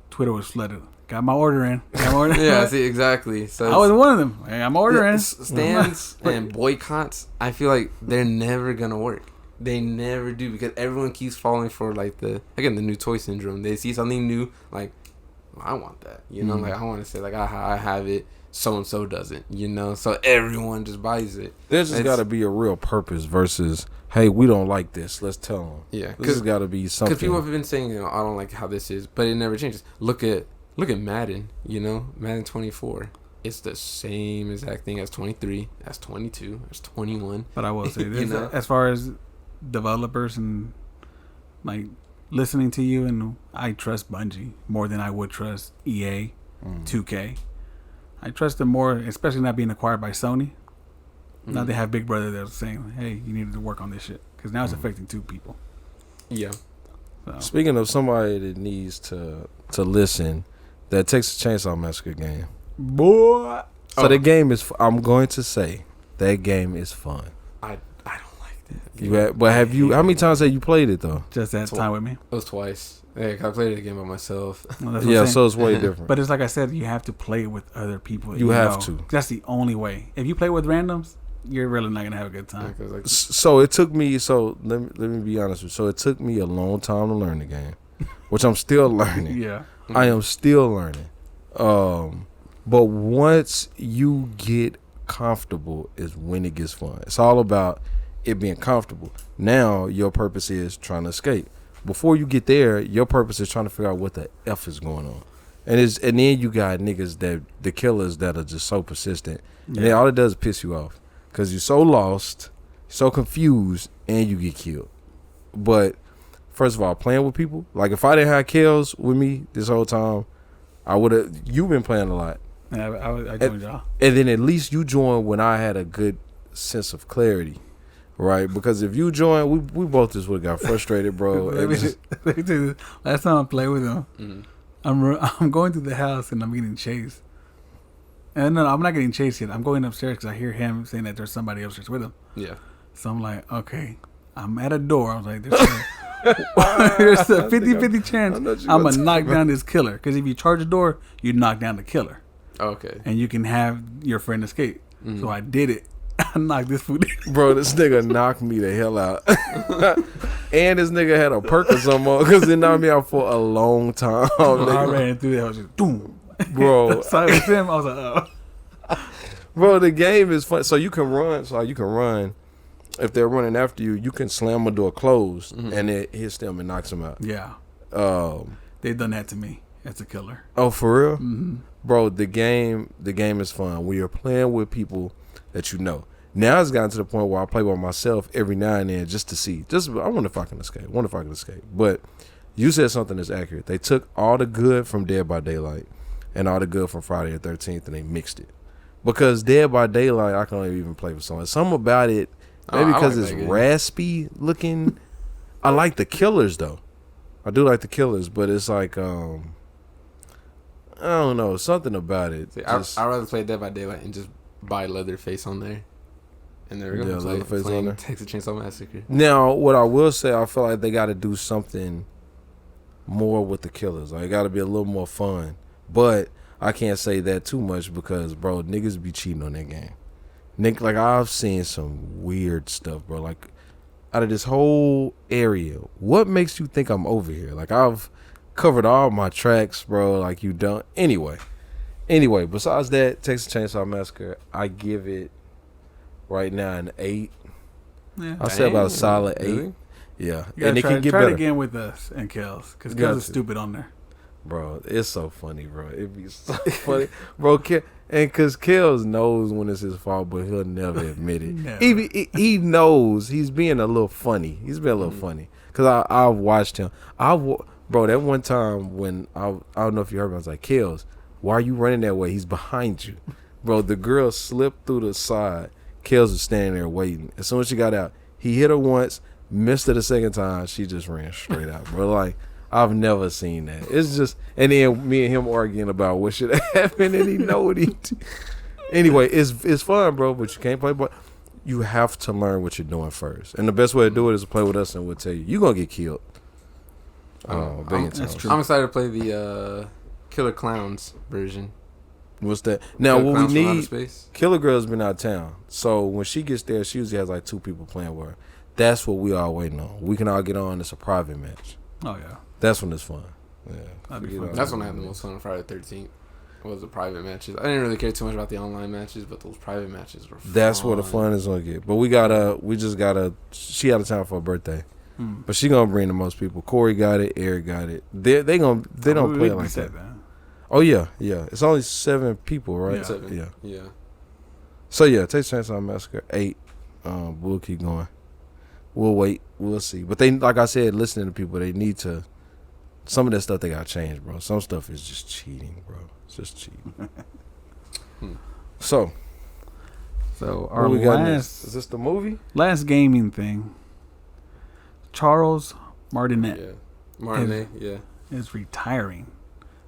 Twitter was flooded. Got my order in. Yeah, see, exactly. So I was one of them. Hey, I'm ordering. Stands and boycotts, I feel like they're never going to work. They never do, because everyone keeps falling for like the new toy syndrome. They see something new, like, I want that, like I want to say like I have it, so and so doesn't, so everyone just buys it. There's just got to be a real purpose versus, hey, we don't like this, let's tell them. Yeah, this has got to be something. Because people have been saying, I don't like how this is, but it never changes. Look at Madden, Madden 24. It's the same exact thing as 23, as 22, as 21. But I will say this, as far as developers and like listening to you, and I trust Bungie more than I would trust EA, 2K. I trust them more, especially not being acquired by Sony. Now they have Big Brother that's saying, hey, you need to work on this shit, because now it's affecting two people. Yeah. So. Speaking of somebody that needs to listen, that Texas Chainsaw Massacre game, boy. So the game is, I'm going to say that game is fun. I don't like that. But how many times have you played it though? Just that time with me. It was twice. Yeah, I played it again by myself. Yeah, so it's way different. But it's like I said, you have to play with other people. You have to. That's the only way. If you play with randoms, you're really not gonna have a good time. Yeah, so it took me. So let me be honest with you. So it took me a long time to learn the game, which I'm still learning. Yeah, I am still learning. But once you get comfortable, is when it gets fun. It's all about it being comfortable. Now your purpose is trying to escape. Before you get there, your purpose is trying to figure out what the F is going on. And then you got niggas that the killers that are just so persistent. Yeah. And then all it does is piss you off. Because you're so lost, so confused, and you get killed. But first of all, playing with people, like if I didn't have kills with me this whole time, I would have. You've been playing a lot. Yeah, I joined y'all. And then at least you joined when I had a good sense of clarity, right? Because if you joined, we both just would have got frustrated, bro. Last time I played with him, I'm going through the house and I'm getting chased. And no, I'm not getting chased yet. I'm going upstairs because I hear him saying that there's somebody upstairs with him. Yeah. So I'm like, okay, I'm at a door. I was like, there's a 50-50 chance I'm going to knock down this killer. Because if you charge the door, you knock down the killer. Okay. And you can have your friend escape. So I did it. I knocked this food in. Bro, this nigga knocked me the hell out. And this nigga had a perk or something because it knocked me out for a long time. I ran through that. I was just, boom. Bro. So it was him. I was like, oh. Bro, the game is fun. So you can run. If they're running after you, you can slam a door closed and it hits them and knocks them out. Yeah. They've done that to me as a killer. Oh, for real? Mm-hmm. Bro, the game is fun. We are playing with people that you know. Now it's gotten to the point where I play by myself every now and then just to see. I wonder if I can escape. But you said something that's accurate. They took all the good from Dead by Daylight and all the good from Friday the 13th and they mixed it. Because Dead by Daylight, I can only even play for someone. Something about it, maybe because it's raspy looking. I like the killers, though. I do like the killers, but it's like, I don't know, something about it. See, I'd rather play Dead by Daylight and just buy Leatherface on there. And there we go. Leatherface on there. Texas Chainsaw Massacre. Now, what I will say, I feel like they got to do something more with the killers. Like, it got to be a little more fun. But I can't say that too much because, bro, niggas be cheating on that game. Like, I've seen some weird stuff, bro. Like, out of this whole area, what makes you think I'm over here? Like, I've covered all my tracks, bro. Like you don't. Anyway, besides that, Texas Chainsaw Massacre, I give it right now an 8. Yeah. I say about a solid 8. Really? Yeah, And it can get better. Try it again with us and Kels, because Kels is stupid on there. Bro, it's so funny, bro. It'd be so funny, bro. And because Kels knows when it's his fault, but he'll never admit it. Never. He knows he's being a little funny. He's been a little funny because I've watched him. Bro, that one time when I don't know if you heard me, I was like, Kels, why are you running that way? He's behind you, bro. The girl slipped through the side. Kels was standing there waiting. As soon as she got out, he hit her once, missed her the second time. She just ran straight out, bro. Like, I've never seen that. It's just, and then me and him arguing about what should happen, and he know what he do. Anyway, it's fun, bro, but you can't play. But you have to learn what you're doing first, and the best way to do it is to play with us, and we'll tell you you're gonna get killed. That's true. I'm excited to play the Killer Clowns version. What's that? Now, Killer what Clowns we from Outer need, Space. Killer Girl's been out of town, so when she gets there, she usually has like 2 people playing with her. That's what we all waiting on. We can all get on. It's a private match. Oh yeah. That's when it's fun. Yeah, That'd be fun. That's when I had the most fun on Friday the 13th. Was the private matches. I didn't really care too much about the online matches, but those private matches were fun. That's where the fun is gonna get. But we just gotta. She out of town for her birthday, Hmm. but she gonna bring the most people. Corey got it. Eric got it. They don't play it like that. Oh yeah. It's only 7 people, right? Yeah. 7. Yeah. So yeah, Texas Chainsaw Massacre 8. We'll keep going. We'll wait. We'll see. But they, like I said, listening to people, they need to. Some of that stuff they gotta change, bro. Some stuff is just cheating, bro. It's just cheating. So our what we got last next? Is this the movie? last gaming thing. Charles Martinet Yeah. Martinet, yeah. is retiring.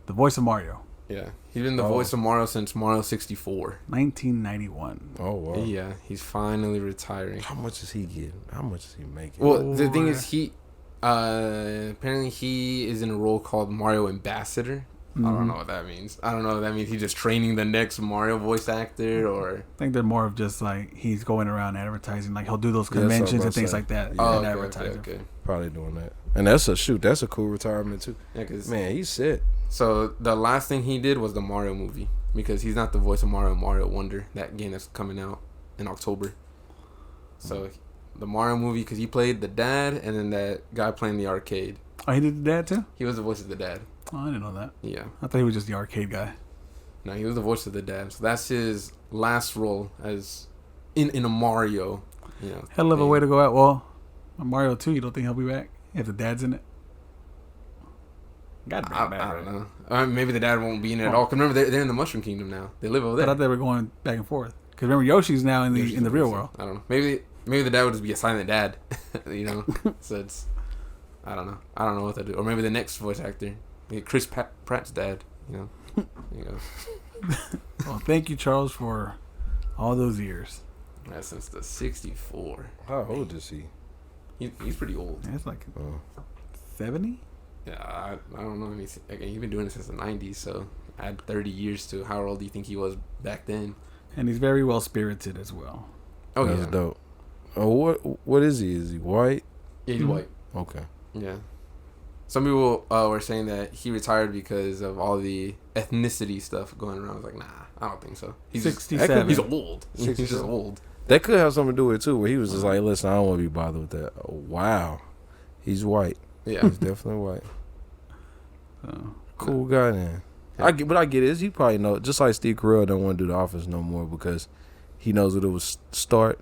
The voice of Mario, Yeah. He's been the voice of Mario since Mario 64. 1991. Oh wow. Yeah. He's finally retiring. How much is he getting? How much is he making? Well, the thing is, he apparently he is in a role called Mario Ambassador. I don't know what that means. I don't know if that means he's just training the next Mario voice actor, or I think they're more of just like he's going around advertising. Like he'll do those Yeah, that's what I conventions was and things about like that. to say. And okay, advertising. okay. Probably doing that. And that's a cool retirement too. Yeah, cause Man, he's set. so the last thing he did was the Mario movie, because he's not the voice of Mario Wonder, that game that's coming out in October. So the Mario movie, because he played the dad, and then that guy playing the arcade. Oh, he did that too? He was the voice of the dad. Oh, I didn't know that. Yeah. I thought he was just the arcade guy. No, he was the voice of the dad. So that's his last role as in a Mario. You know, Hell of a thing. way to go out. Well, on Mario 2, you don't think he'll be back if the dad's in it? God damn, I don't know. Maybe the dad won't be in it at all. Cause remember, they're in the Mushroom Kingdom now. They live over I there. thought they were going back and forth. Because remember, Yoshi's now in Yoshi's the real voice. world. I don't know. Maybe the dad would just be a silent dad. You know. So it's. I don't know. I don't know what to do. Or maybe the next voice actor, maybe Chris Pratt's dad. You know. You know. Well, thank you, Charles, for all those years. Yeah, since the '64. How old is he? He's pretty old. Yeah, it's like Oh. 70? Yeah, I don't know. He's been doing it since the '90s, so add 30 years to how old do you think he was back then? And he's very well spirited as well. Oh, That's yeah. dope. Oh, what is he? Is he white? Yeah, he's white. Okay. Yeah. Some people were saying that he retired because of all the ethnicity stuff going around. I was like, nah, I don't think so. He's 67. He's old. He's just 67. old. That could have something to do with it too, where he was just like, listen, I don't want to be bothered with that. Oh, wow. He's white. Yeah. He's definitely white. So, Cool guy, then. Yeah. I get it. Is he probably know, just like Steve Carell don't want to do The Office no more because he knows what it was start.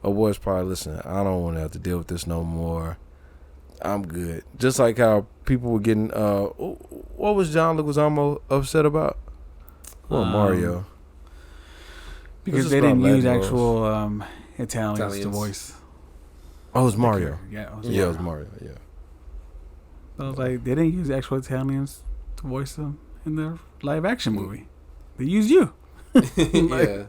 Or was probably, listen, I don't want to have to deal with this no more. I'm good. Just like how people were getting, what was John Leguizamo upset about? Well, Mario. because This they is about didn't use Legos. actual Italians to Italians. voice. Oh, it was Mario. Yeah. Yeah, it was Mario. Yeah. So I was like, they didn't use actual Italians to voice them in their live action movie. They used you. Yeah.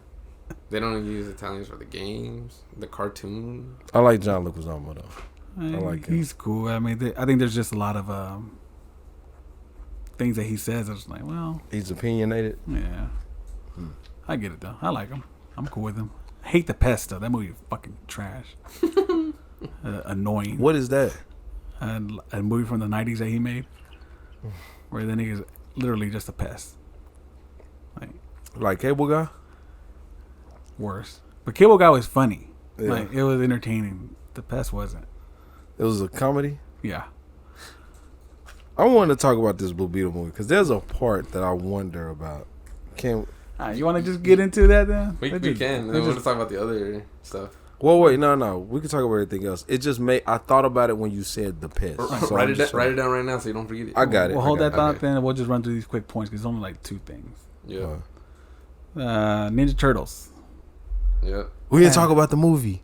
They don't use Italians for the games, the cartoon. I like John Leguizamo though. like him. He's cool. I mean, I think there's just a lot of things that he says. I was like, well, He's opinionated. yeah. I get it though. I like him. I'm cool with him. I hate the pest though. That movie is fucking trash. Annoying. What is that? A movie from the 90s that he made. where the nigga's literally just a pest. Like Cable Guy? Worse. But Cable Guy was funny. Yeah. Like, it was entertaining. The pest wasn't. It was a comedy? Yeah. I wanted to talk about this Blue Beetle movie because there's a part that I wonder about. You want to just get into that then? We can. Then we'll just talk about the other stuff. Well, wait, no. We can talk about everything else. It just I thought about it when you said the pest. So write it down right now so you don't forget it. I got it. We'll hold that thought then. We'll just run through these quick points because it's only like 2 things. Yeah. Ninja Turtles. Yeah. We didn't talk about the movie.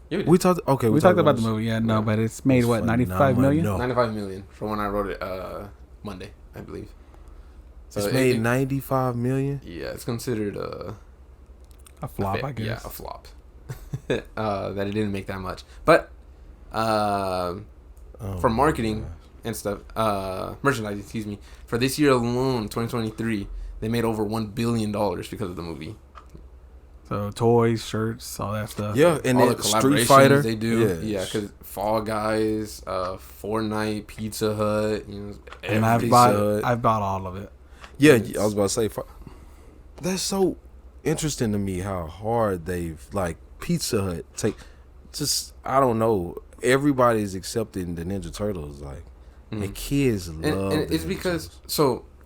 Yeah, we talked. Okay, we talked about the movie. Yeah, no, but it's made what, 95 million? 95 million from when I wrote it Monday, I believe. So it's made 95 million. Yeah, it's considered a flop, I guess. Yeah, a flop. That it didn't make that much, but for marketing and stuff, merchandise. Excuse me. For this year alone, 2023, they made over $1 billion because of the movie. So toys, shirts, all that stuff. Yeah, and all then the collaborations Street Fighter they do. Yeah, because Fall Guys, Fortnite, Pizza Hut, and I've bought all of it. Yeah, I was about to say, that's so interesting to me how hard they've Pizza Hut I don't know. Everybody's accepting the Ninja Turtles, the kids love. And it's because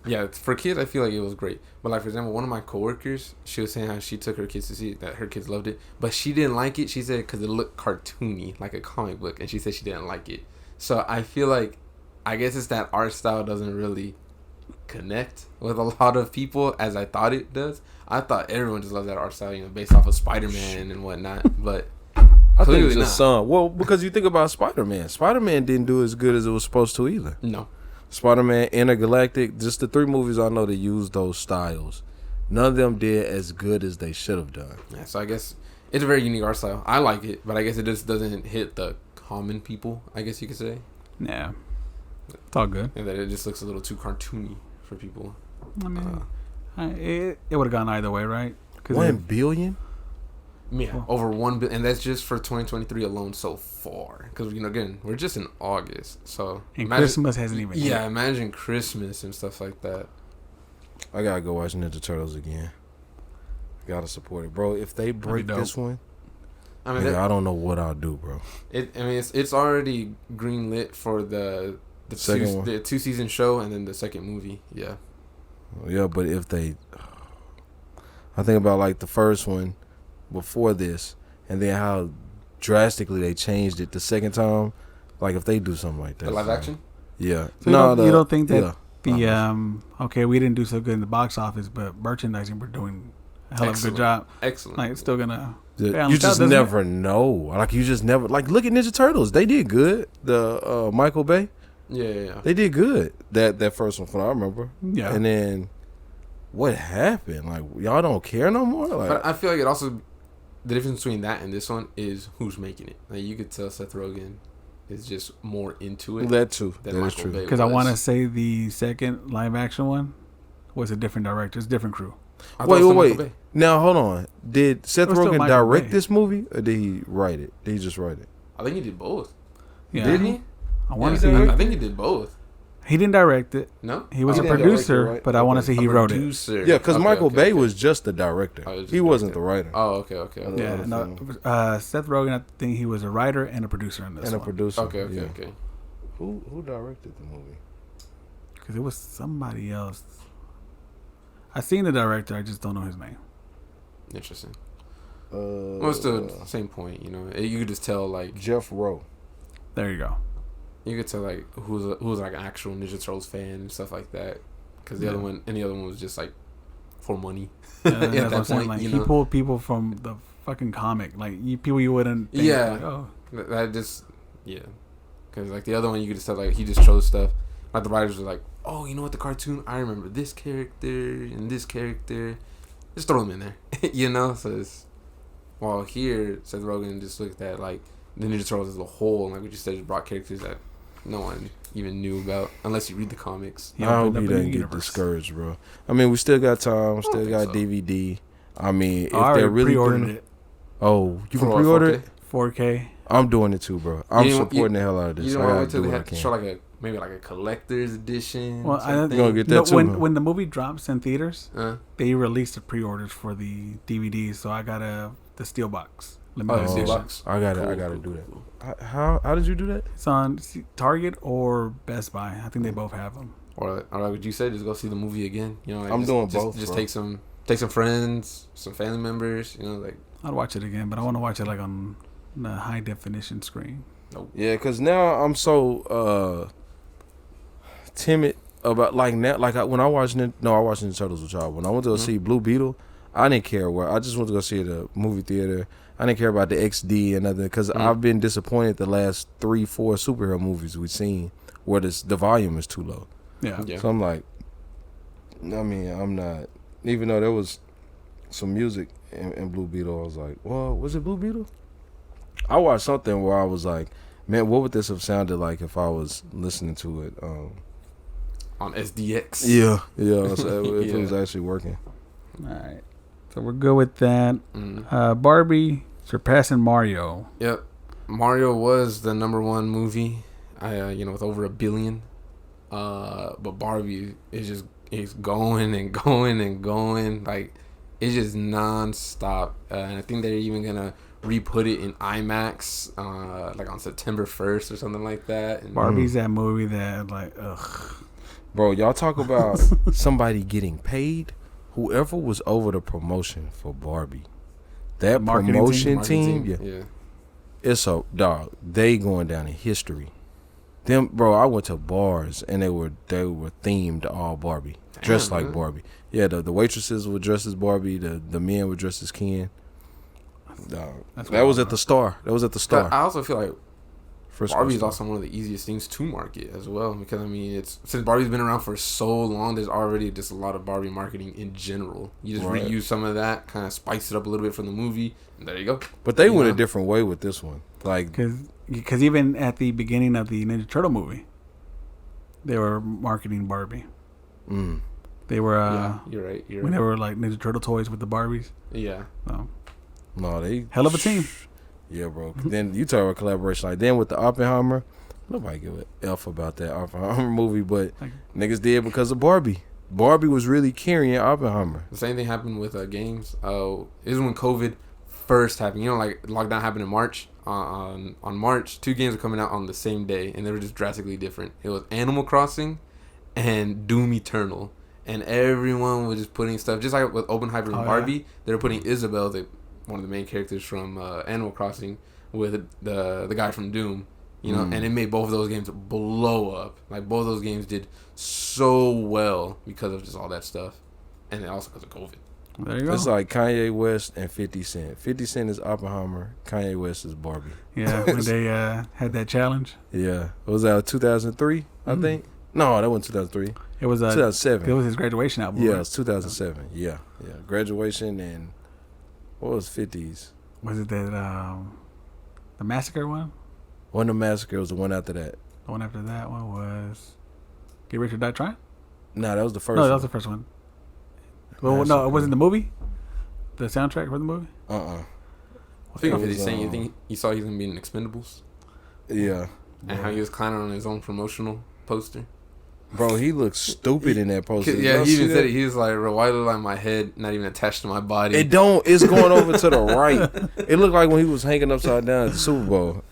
yeah, for kids, I feel like it was great. But for example, one of my coworkers, she was saying how she took her kids to see it, that her kids loved it, but she didn't like it. She said because it looked cartoony, like a comic book, and she said she didn't like it. So I feel like, I guess it's that art style doesn't really connect with a lot of people as I thought it does. I thought everyone just loves that art style, based off of Spider-Man and whatnot. But I think it's just some. Well, because you think about Spider-Man. Spider-Man didn't do as good as it was supposed to either. No. Spider-Man, Intergalactic, just the 3 movies I know that used those styles. None of them did as good as they should have done. Yeah, so I guess it's a very unique art style. I like it, but I guess it just doesn't hit the common people, I guess you could say. Yeah. It's all good. And that it just looks a little too cartoony for people. I mean, it would have gone either way, right? 1 billion? Yeah, over 1 billion, and that's just for 2023 alone so far. Because again, we're just in August, so Christmas hasn't even. Yeah, hit. Imagine Christmas and stuff like that. I gotta go watch Ninja Turtles again. Gotta support it, bro. If they break this one, I don't know what I'll do, bro. It's already greenlit for the 2-season show and then the second movie. Yeah. Yeah, but if they, I think about the first one before this, and then how drastically they changed it the second time. If they do something like that, the live action. Yeah. So you don't think that okay, we didn't do so good in the box office, but merchandising we're doing a hell of a good job. Excellent. It's still gonna. You just never know. You just never look at Ninja Turtles. They did good. The Michael Bay. Yeah. They did good. That first one, from what I remember. Yeah. And then what happened? Y'all don't care no more. But I feel like it also, the difference between that and this one is who's making it. You could tell Seth Rogen is just more into it. That too. That is true. Because I want to say the second live action one was a different director. It's a different crew. Wait. Now hold on. Did Seth Rogen direct this movie, or did he write it? Did he just write it? I think he did both. Yeah. Did he? I want to say. I think he did both. He didn't direct it. No, he was a producer, right? But I want to say he wrote it. Yeah, because Michael Bay was just the director. He wasn't the writer. Oh, okay. Yeah, no. Seth Rogen, I think he was a writer and a producer in this. And a producer. Okay. Who directed the movie? Because it was somebody else. I seen the director. I just don't know his name. Interesting. Well, it's the same point. You could just tell Jeff Rowe. There you go. You could tell who's an actual Ninja Turtles fan and stuff like that, because the other one was just for money. Yeah, at that point, he pulled people from the fucking comic, people you wouldn't. Think, that just because the other one you could just tell he just chose stuff. The writers were oh, you know what, the cartoon, I remember this character and this character, just throw them in there, So it's, while here Seth Rogen just looked at the Ninja Turtles as a whole, and we just said, just brought characters that no one even knew about unless you read the comics. I hope he doesn't get discouraged, bro. We still got time, still got DVD. If they're really pre-ordered it. Oh, you can pre-order it? 4K. I'm doing it too, bro. I'm supporting the hell out of this. You don't want to wait till they show a maybe like a collector's edition. Well, You're gonna get that too. When the movie drops in theaters, they release the pre-orders for the DVDs. So I got the steel box. Steel box. I gotta do that. How did you do that? It's on Target or Best Buy. I think they both have them. Or like what you said, just go see the movie again. You know, like I'm doing both. Just take some friends, some family members. You know, like I'd watch it again, but I want to watch it like on the high definition screen. Nope. Yeah, because now I'm so timid about like now. Like when I watched I watched Ninja Turtles with y'all. When I went to go see Blue Beetle, I didn't care where. I just went to go see it at a movie theater. I didn't care about the XD and nothing because I've been disappointed the last 3-4 superhero movies we've seen where the volume is too low. Yeah. So I'm like, I mean, I'm not. Even though there was some music in Blue Beetle, I was like, well, was it Blue Beetle? I watched something where I was like, man, what would this have sounded like if I was listening to it on SDX? Yeah. So if it was actually working. All right. So we're good with that. Barbie surpassing Mario. Yep. Mario was the #1 movie. With over 1 billion. But Barbie is going and going and going. Like it's just nonstop. And I think they're even gonna re-put it in IMAX, like on September 1st or something like that. And Barbie's that movie that like, ugh. Bro, y'all talk about somebody getting paid. Whoever was over the promotion for Barbie, that promotion team, yeah. It's a dog. They going down in history. Them, bro. I went to bars and they were themed all Barbie, dressed like Barbie. Yeah, the waitresses were dressed as Barbie. The men were dressed as Ken. That was at the Star. I also feel like Barbie is also one of the easiest things to market as well, because I mean, since Barbie's been around for so long, there's already just a lot of Barbie marketing in general. You just reuse some of that, kind of spice it up a little bit from the movie, and there you go. But they went a different way with this one, like because even at the beginning of the Ninja Turtle movie, they were marketing Barbie. They were you're right. When they were like Ninja Turtle toys with the Barbies. Yeah. No, they hell of a team. Yeah, bro. Then you talk about collaboration. Like then with the Oppenheimer, nobody give a F about that Oppenheimer movie, but niggas did because of Barbie. Barbie was really carrying Oppenheimer. The same thing happened with games. This is when COVID first happened. You know, like lockdown happened in March. On March, 2 games were coming out on the same day, and they were just drastically different. It was Animal Crossing and Doom Eternal, and everyone was just putting stuff. Just like with Oppenheimer and Barbie, they were putting Isabel, one of the main characters from Animal Crossing, with the guy from Doom, and it made both of those games blow up. Like both of those games did so well because of just all that stuff, and then also because of COVID. There you go. It's like Kanye West and 50 Cent. 50 Cent is Oppenheimer. Kanye West is Barbie. Yeah, when they had that challenge. Yeah, was that 2003? I think. No, that wasn't 2003. It was 2007. It was his graduation album. Yeah, right? it was 2007. Yeah, graduation and. What was 50s? Was it that the Massacre one? One of the Massacre was the one after that. The one after that one was Get Rich or Die Trying? Nah, that was the first one. No, that was the first one. Well, no, it wasn't the movie? The soundtrack for the movie? Speaking of 50 Cent, you think you saw he was going to be in Expendables? Yeah. And how he was clowning on his own promotional poster? Bro, he looks stupid in that poster. Yeah, he even said it. He was like, why look like my head not even attached to my body? It don't. It's going over to the right. It looked like when he was hanging upside down at the Super Bowl.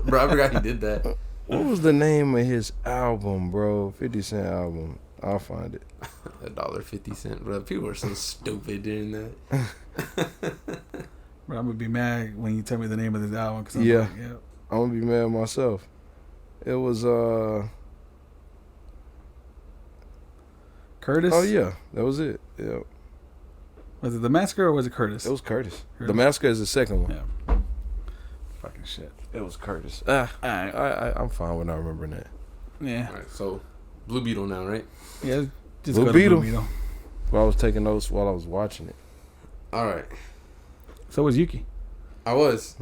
Bro, I forgot he did that. What was the name of his album, bro? 50 Cent album. I'll find it. $1.50, bro. People are so stupid doing that. Bro, I'm going to be mad when you tell me the name of this album. Cause I'm going to be mad myself. It was, Curtis? Oh, yeah. That was it. Yeah. Was it The Massacre or was it Curtis? It was Curtis. The Massacre is the second one. Yeah. Fucking shit. It was Curtis. I'm fine with not remembering that. Yeah. All right, so Blue Beetle now, right? Yeah, just Blue go Beetle. to Blue Beetle. Well, I was taking notes while I was watching it. All right. So was Yuki. I was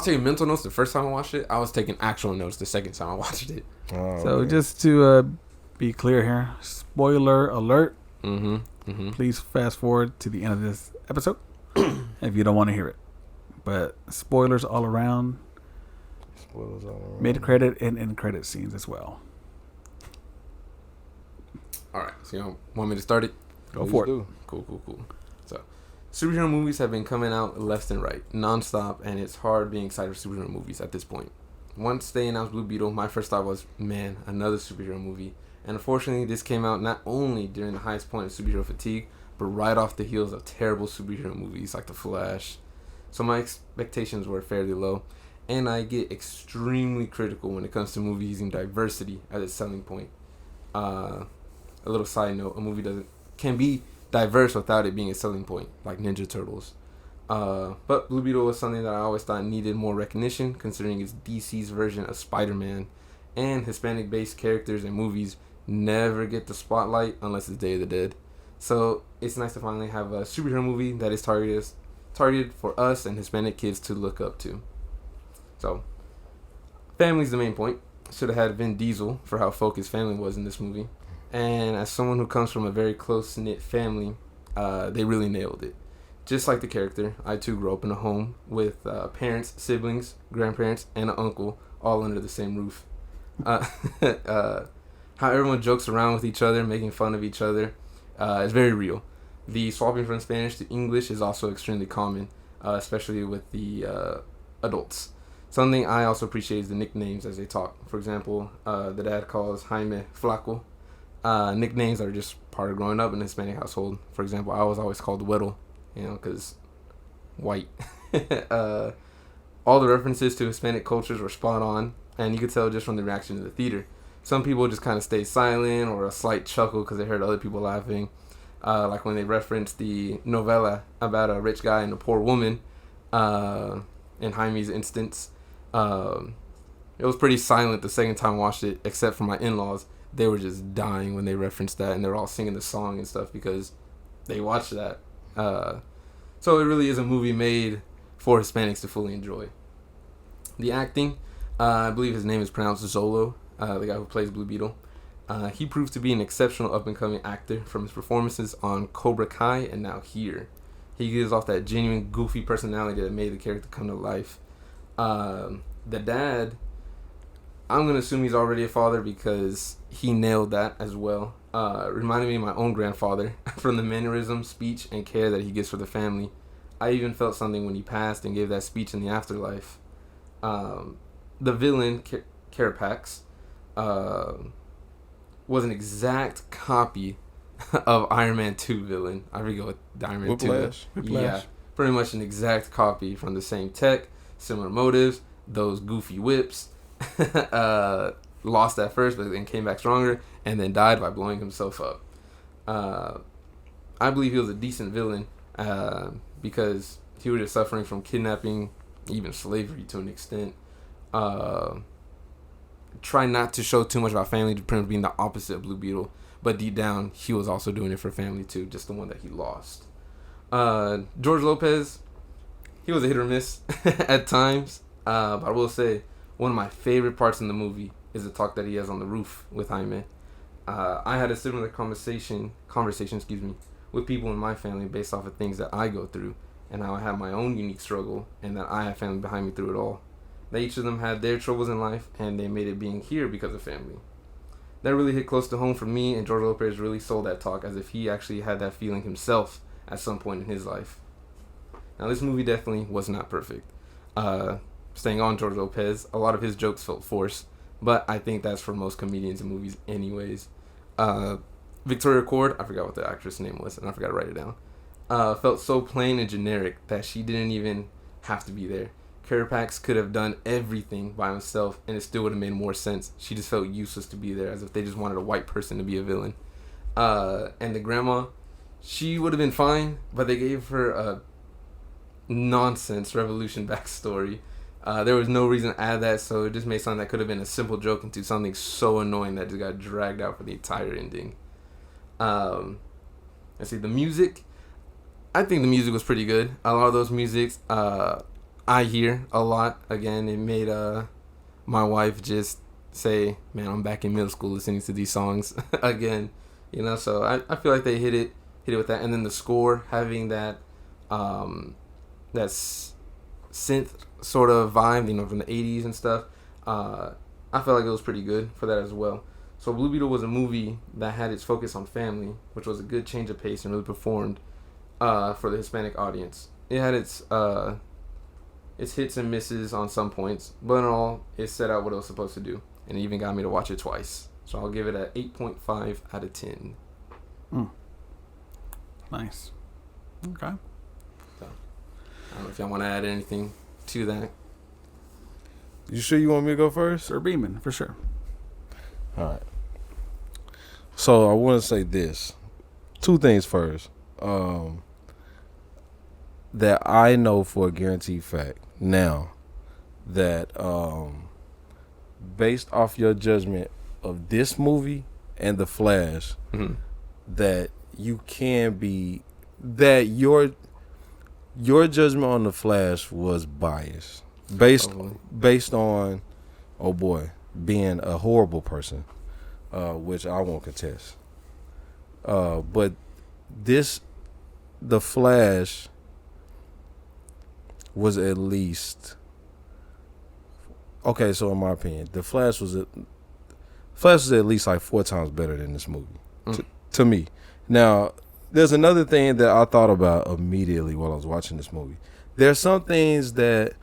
taking mental notes the first time I watched it. I was taking actual notes the second time I watched it. Oh, so okay. just to be clear here, spoiler alert. Mm-hmm. Please fast forward to the end of this episode if you don't want to hear it. But spoilers all around. What was on? Mid-credit and end-credit scenes as well. All right, so you want me to start it? Go for it. Cool. So, superhero movies have been coming out left and right, nonstop, and it's hard being excited for superhero movies at this point. Once they announced Blue Beetle, my first thought was, man, another superhero movie. And unfortunately, this came out not only during the highest point of superhero fatigue, but right off the heels of terrible superhero movies like The Flash. So my expectations were fairly low, and I get extremely critical when it comes to movies using diversity as its selling point. A little side note, a movie can be diverse without it being a selling point, like Ninja Turtles. But Blue Beetle was something that I always thought needed more recognition, considering it's DC's version of Spider-Man, and Hispanic-based characters in movies never get the spotlight unless it's Day of the Dead. So it's nice to finally have a superhero movie that is targeted for us and Hispanic kids to look up to. So, family's the main point. Should have had Vin Diesel for how focused family was in this movie. And as someone who comes from a very close-knit family, they really nailed it. Just like the character, I too grew up in a home with parents, siblings, grandparents, and an uncle all under the same roof. How everyone jokes around with each other, making fun of each other, is very real. The swapping from Spanish to English is also extremely common, especially with the adults. Something I also appreciate is the nicknames as they talk. For example, the dad calls Jaime Flaco. Nicknames are just part of growing up in a Hispanic household. For example, I was always called Weddle, because white. All the references to Hispanic cultures were spot on, and you could tell just from the reaction in the theater. Some people just kind of stayed silent or a slight chuckle because they heard other people laughing. Like when they referenced the novella about a rich guy and a poor woman, in Jaime's instance. It was pretty silent the second time I watched it, except for my in-laws. They were just dying when they referenced that, and they were all singing the song and stuff because they watched that. So it really is a movie made for Hispanics to fully enjoy. The acting, I believe his name is pronounced Zolo, the guy who plays Blue Beetle. He proved to be an exceptional up-and-coming actor from his performances on Cobra Kai and now here. He gives off that genuine, goofy personality that made the character come to life. The dad, I'm going to assume he's already a father because he nailed that as well. Reminded me of my own grandfather from the mannerism, speech, and care that he gives for the family. I even felt something when he passed and gave that speech in the afterlife. The villain, Carapax, was an exact copy of Iron Man 2 villain. I forget what the Iron Man 2 is. Yeah, pretty much an exact copy from the same tech, similar motives, those goofy whips. Lost at first, but then came back stronger, and then died by blowing himself up. I believe he was a decent villain because he was just suffering from kidnapping, even slavery to an extent. Try not to show too much about family, pretty much being the opposite of Blue Beetle, but deep down, he was also doing it for family too, just the one that he lost. George Lopez, he was a hit or miss at times, but I will say, one of my favorite parts in the movie is the talk that he has on the roof with Jaime. I had a similar conversation, with people in my family based off of things that I go through, and how I have my own unique struggle, and that I have family behind me through it all. That each of them had their troubles in life, and they made it being here because of family. That really hit close to home for me, and George Lopez really sold that talk as if he actually had that feeling himself at some point in his life. Now, this movie definitely was not perfect. Staying on George Lopez, a lot of his jokes felt forced, but I think that's for most comedians in movies anyways. Victoria Cord, I forgot what the actress name was, and I forgot to write it down, felt so plain and generic that she didn't even have to be there. Carapax could have done everything by himself, and it still would have made more sense. She just felt useless to be there, as if they just wanted a white person to be a villain. And the grandma, she would have been fine, but they gave her a nonsense revolution backstory. There was no reason to add that, so it just made something that could have been a simple joke into something so annoying that just got dragged out for the entire ending. Let's see, the music. I think the music was pretty good. A lot of those musics, I hear a lot. Again, it made my wife just say, man, I'm back in middle school listening to these songs again. So I feel like they hit it with that. And then the score, having that synth sort of vibe, from the 80s and stuff. I felt like it was pretty good for that as well. So Blue Beetle was a movie that had its focus on family, which was a good change of pace and really performed for the Hispanic audience. It had its hits and misses on some points, but in all, it set out what it was supposed to do, and it even got me to watch it twice. So I'll give it an 8.5 out of 10. Nice. Okay. So, I don't know if y'all want to add anything to that. You sure you want me to go first? Sir Beeman, for sure. All right. So I want to say this. Two things first. That I know for a guaranteed fact now that based off your judgment of this movie and The Flash, that you can be that your judgment on The Flash was biased based on being a horrible person, which I won't contest. But The Flash was at least okay. So in my opinion, The Flash was at least like 4 times better than this movie to me. Now, there's another thing that I thought about immediately while I was watching this movie. There's some things that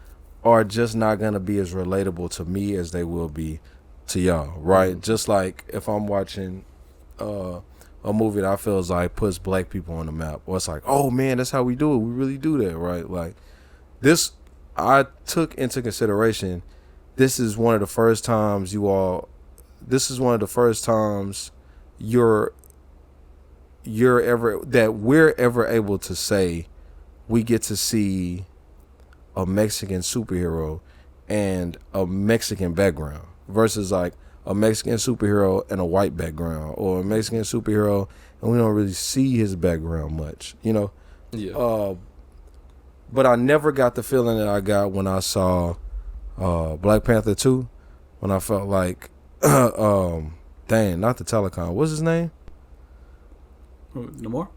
are just not gonna be as relatable to me as they will be to y'all, right? Just like if I'm watching a movie that I feel is like puts black people on the map, or it's like, oh man, that's how we do it. We really do that, right? Like this, I took into consideration. This is one of the first times we're ever able to say we get to see a Mexican superhero and a Mexican background versus like a Mexican superhero and a white background, or a Mexican superhero and we don't really see his background much, you know? Yeah. But I never got the feeling that I got when I saw Black Panther 2, when I felt like, not the Telecom. What's his name? Namor?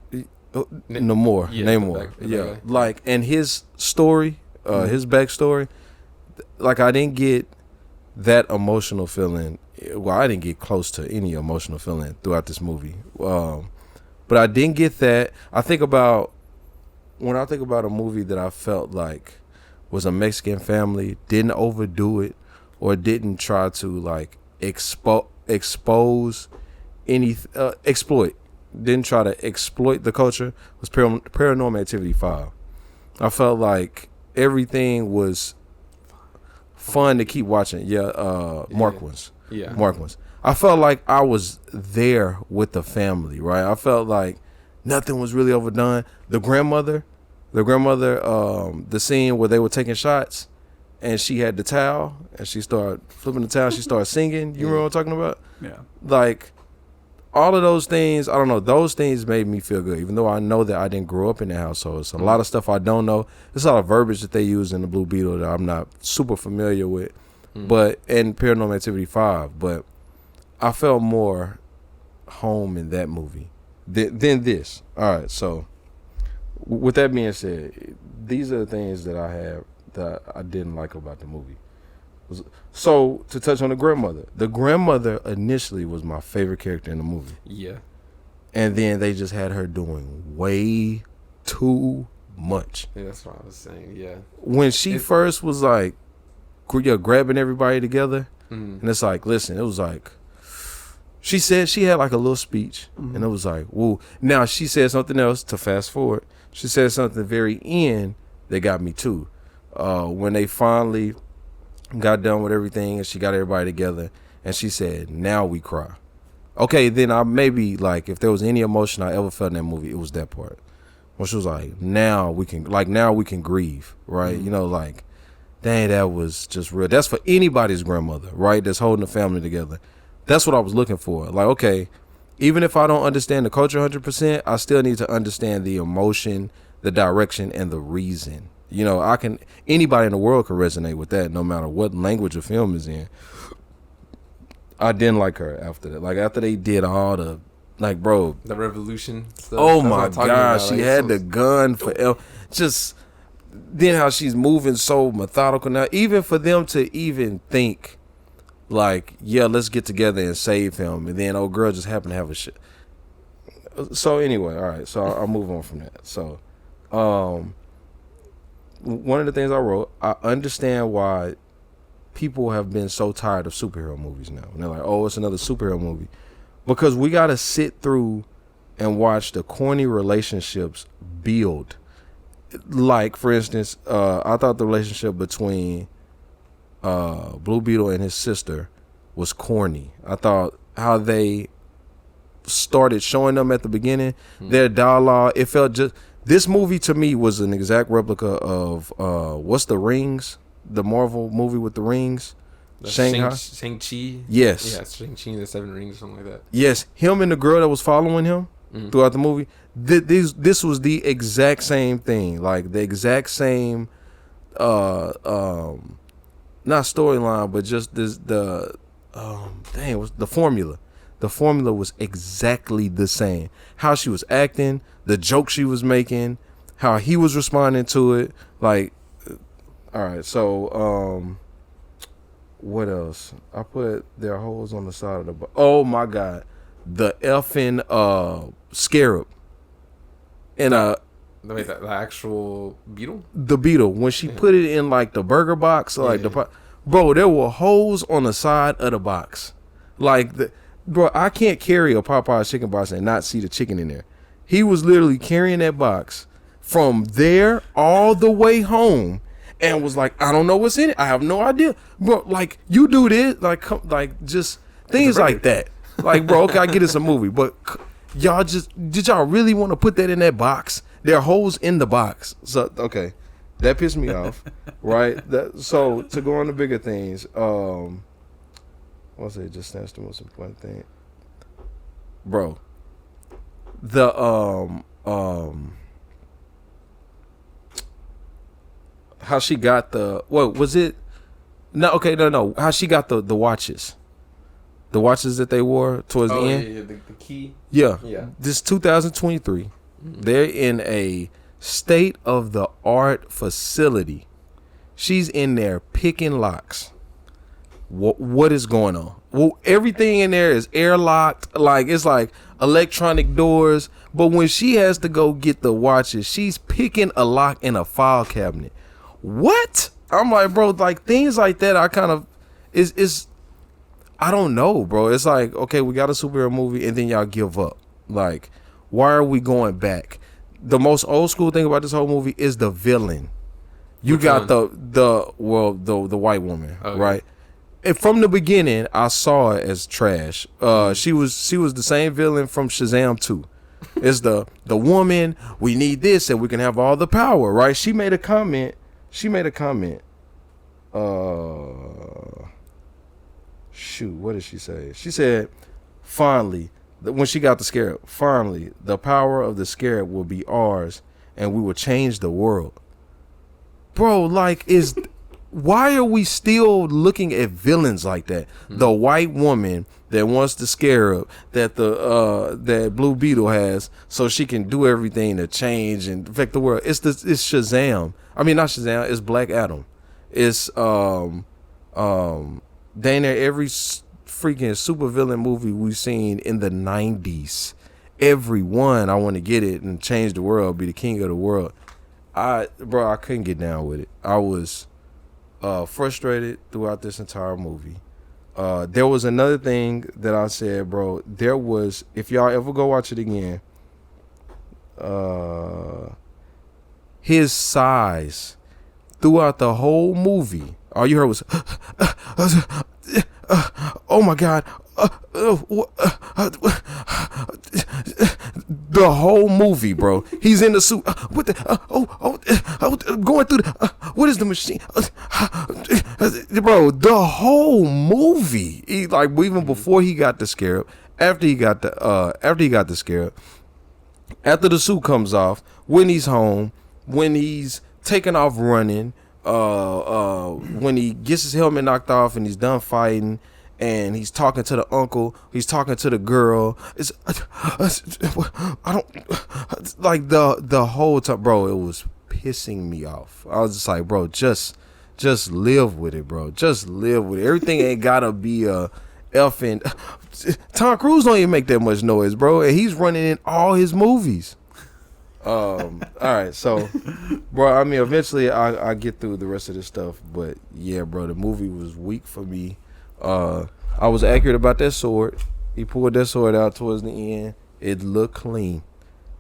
Namor. Yeah, Namor. the Yeah. guy. Like, and his story, his backstory, like I didn't get that emotional feeling. Well, I didn't get close to any emotional feeling throughout this movie. But I didn't get that. When I think about a movie that I felt like was a Mexican family, didn't overdo it, or didn't try to like expose exploit, didn't try to exploit the culture, was Paranormal Activity 5. I felt like everything was fun to keep watching. Marquins. Yeah. Marquins. I felt like I was there with the family, right? I felt like nothing was really overdone. The grandmother, the scene where they were taking shots and she had the towel and she started flipping the towel, she started singing. You remember what I'm talking about? Yeah. Like, all of those things, I don't know, those things made me feel good, even though I know that I didn't grow up in that household. So a lot of stuff I don't know. There's a lot of verbiage that they use in the Blue Beetle that I'm not super familiar with, but in Paranormal Activity 5. But I felt more home in that movie than this. All right, so with that being said, these are the things that I have that I didn't like about the movie. So to touch on the grandmother initially was my favorite character in the movie. Yeah. And then they just had her doing way too much. Yeah, that's what I was saying. Yeah. When she first was like grabbing everybody together, and it's like, listen, it was like, she said she had like a little speech, and it was like, whoa. Now she said something else to fast forward. She said something very end that got me too. When they finally got done with everything and she got everybody together and she said, now we cry. Okay, then I maybe, like, if there was any emotion I ever felt in that movie, it was that part. When she was like, now we can grieve, right? You know, like, dang, that was just real. That's for anybody's grandmother, right? That's holding the family together. That's what I was looking for. Like, okay, even if I don't understand the culture 100%, I still need to understand the emotion, the direction, and the reason. You know, anybody in the world can resonate with that, no matter what language a film is in. I didn't like her after that. Like, after they did all the, like, bro, the revolution stuff. Oh my God, she like, had the gun for just then how she's moving so methodical now. Even for them to even think Like, yeah, let's get together and save him, and then old girl just happened to have a shit. So anyway, all right. So I'll move on from that. So, one of the things I wrote, I understand why people have been so tired of superhero movies now. And they're like, oh, it's another superhero movie. Because we got to sit through and watch the corny relationships build. Like, for instance, I thought the relationship between Blue Beetle and his sister was corny. I thought how they started showing them at the beginning, their dialogue, it felt just... This movie to me was an exact replica of what's the Rings? The Marvel movie with the rings? Shanghai? Shang-Chi? Yes. Yeah, Shang-Chi and the Seven Rings, something like that. Yes. Him and the girl that was following him throughout the movie. This was the exact same thing. Like the exact same not storyline, but just the formula. The formula was exactly the same. How she was acting, the joke she was making, how he was responding to it. Like, all right, so what else? I put their holes on the side of the oh my god, the effing scarab. And the actual beetle? The beetle. When she put it in like the burger box, like bro, there were holes on the side of the box. Like bro, I can't carry a Popeye's chicken box and not see the chicken in there. He was literally carrying that box from there all the way home and was like, I don't know what's in it. I have no idea. Bro, like, you do this, like just things like that. Like, bro, okay, I get it's a movie, but y'all did y'all really want to put that in that box? There are holes in the box. So, okay, that pissed me off, right? So, to go on to bigger things, what's it? Just that's the most important thing, bro. The how she got the was it? No. How she got the watches, that they wore towards the end. Yeah, the key. Yeah. This 2023, they're in a state of the art facility. She's in there picking locks. What is going on? Well, everything in there is airlocked. Like, it's like electronic doors. But when she has to go get the watches, she's picking a lock in a file cabinet. What? I'm like, bro, like things like that, I kind of is I don't know, bro. It's like, okay, we got a superhero movie and then y'all give up. Like, why are we going back? The most old school thing about this whole movie is the villain. You Which got one? the white woman, right? And from the beginning, I saw it as trash. She was the same villain from Shazam 2. It's the woman, we need this and we can have all the power, right? She made a comment. Shoot, what did she say? She said, finally, when she got the scarab, finally, the power of the scarab will be ours and we will change the world. Bro, like, why are we still looking at villains like that? The white woman that wants the scarab that that Blue Beetle has, so she can do everything to change and affect the world. It's Shazam. I mean, not Shazam. It's Black Adam. It's dang near every freaking supervillain movie we've seen in the 90s. Every one, I want to get it and change the world, be the king of the world. I couldn't get down with it. I was frustrated throughout this entire movie. There was another thing that I said, bro. There was, if y'all ever go watch it again, his size throughout the whole movie, all you heard was, oh my God. The whole movie, bro. He's in the suit. What the? Going through the. What is the machine? Bro, the whole movie. He, like, even before he got the scarab, after he got the scarab, after the suit comes off, when he's home, when he's taking off running, when he gets his helmet knocked off and he's done fighting. And he's talking to the uncle. He's talking to the girl. I don't like the whole time, bro. It was pissing me off. I was just like, bro, just Just live with it, bro. Just live with it. Everything ain't gotta be a effing. Tom Cruise don't even make that much noise, bro, and he's running in all his movies. All right, so, bro, I mean, eventually I get through the rest of this stuff, but yeah, bro, the movie was weak for me. I was accurate about that sword. He pulled that sword out towards the end. It looked clean.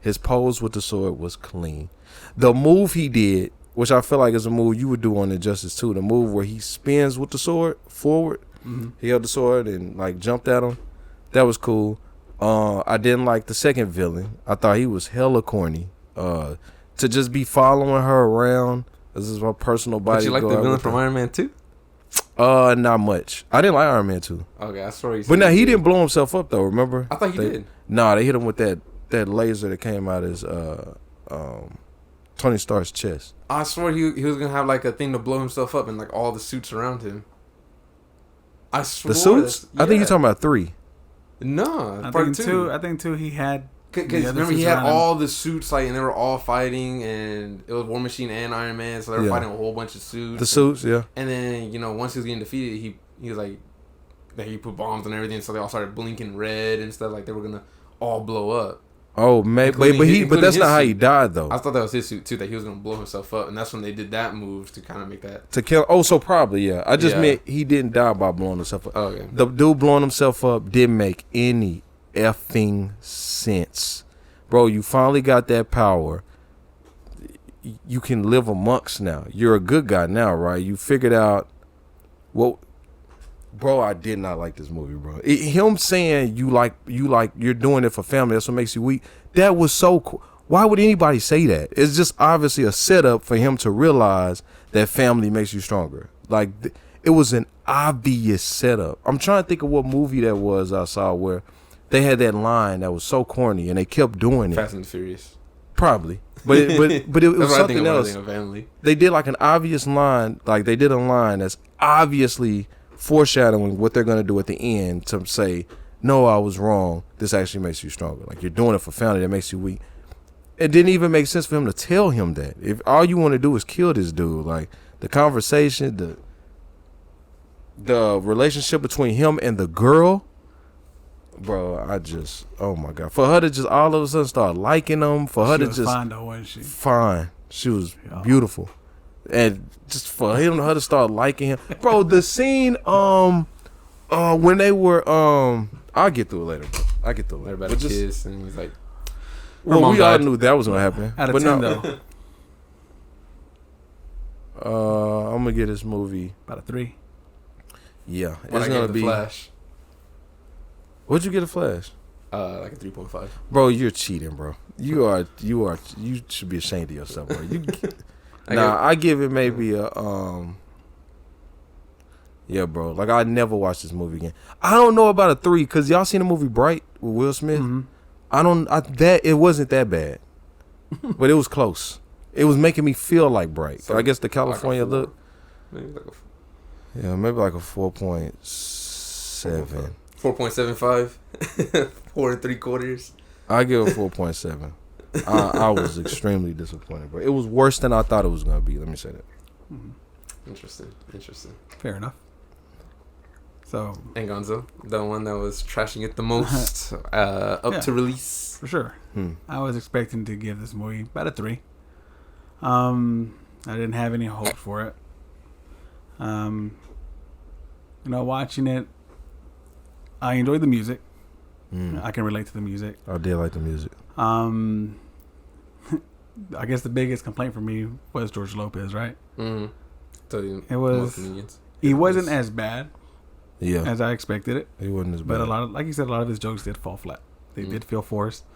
His pose with the sword was clean. The move he did, which I feel like is a move you would do on Injustice 2, the move where he spins with the sword forward. Mm-hmm. He held the sword and like jumped at him. That was cool. I didn't like the second villain. I thought he was hella corny. To just be following her around. This is my personal body. But you like the villain from Iron Man 2? Not much. I didn't like Iron Man 2. Okay, I saw you. But now he didn't blow himself up though. Remember? I thought he did. Nah, they hit him with that laser that came out his Tony Stark's chest. I swore he was gonna have like a thing to blow himself up and like all the suits around him. I swore the suits. Yeah. I think you're talking about 3. No, I part think 2. I think 2 he had. Because remember he had all the suits like and they were all fighting and it was War Machine and Iron Man, so they were fighting a whole bunch of suits. The suits, yeah. And then once he was getting defeated, he was like that he put bombs and everything, so they all started blinking red and stuff like they were gonna all blow up. Oh, maybe, but that's not how he died though. I thought that was his suit too, that he was gonna blow himself up, and that's when they did that move to kind of make that to kill. Oh, so probably yeah. I just meant he didn't die by blowing himself up. Oh, okay. The dude blowing himself up didn't make any effing sense, bro. You finally got that power. You can live amongst now. You're a good guy now, right? You figured out. Well, bro, I did not like this movie, bro. Him saying you're doing it for family. That's what makes you weak. That was so cool. Why would anybody say that? It's just obviously a setup for him to realize that family makes you stronger. Like it was an obvious setup. I'm trying to think of what movie that was I saw where they had that line that was so corny and they kept doing it. Fast and Furious. Probably. But it was something else. They did like an obvious line, like they did a line that's obviously foreshadowing what they're gonna do at the end to say, no, I was wrong. This actually makes you stronger. Like you're doing it for family, that makes you weak. It didn't even make sense for him to tell him that. If all you want to do is kill this dude, like the conversation, the relationship between him and the girl, bro, oh my God. For her to just all of a sudden start liking him, for her to just fine though, wasn't she? Fine. She was beautiful. And just for her to start liking him. Bro, the scene when they were I'll get through it later, bro. I'll get through it later. Everybody kiss and he's like, well, we all knew that was gonna happen. Out of 10 though. I'm gonna get this movie About a 3. Yeah. It's gonna be Flash. What'd you get a Flash? Like a 3.5. Bro, you're cheating, bro. You should be ashamed of yourself, bro. I give it maybe a yeah, bro. Like I never watched this movie again. I don't know about a 3 because y'all seen the movie Bright with Will Smith. Mm-hmm. It wasn't that bad, but it was close. It was making me feel like Bright. So I guess the California like look. Maybe like maybe like a 4.7. 4.75. 4 3/4. I give it 4.7. I was extremely disappointed, bro. It was worse than I thought it was gonna be. Let me say that. Mm-hmm. Interesting. Fair enough. So and Gonzo, the one that was trashing it the most, to release for sure. I was expecting to give this movie about a 3. I didn't have any hope for it. Watching it, I enjoyed the music. I can relate to the music. I did like the music. I guess the biggest complaint for me was George Lopez, right? Mm-hmm. So it was. He wasn't as bad. Yeah. As I expected it. He wasn't as bad. But like you said, a lot of his jokes did fall flat. They did feel forced,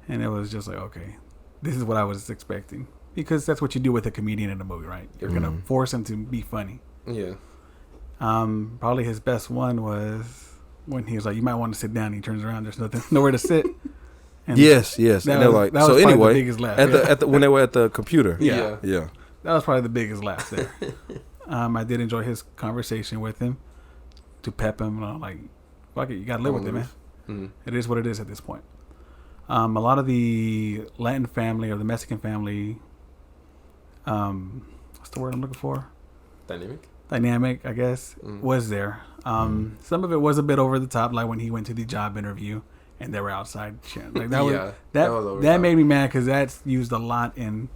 and it was just like, okay, this is what I was expecting, because that's what you do with a comedian in a movie, right? You're gonna force him to be funny. Yeah. Probably his best one was when he was like, "You might want to sit down." And he turns around. There's nowhere to sit. And yes. And they're like, so anyway, the biggest laugh, at the when they were at the computer. Yeah. That was probably the biggest laugh there. I did enjoy his conversation with him to pep him. Like, fuck it, you gotta live with it, man. Mm-hmm. It is what it is at this point. A lot of the Latin family or the Mexican family, what's the word I'm looking for? dynamic, I guess, was there. Some of it was a bit over the top, like when he went to the job interview and they were outside sharing. Like that made me mad because that's used a lot in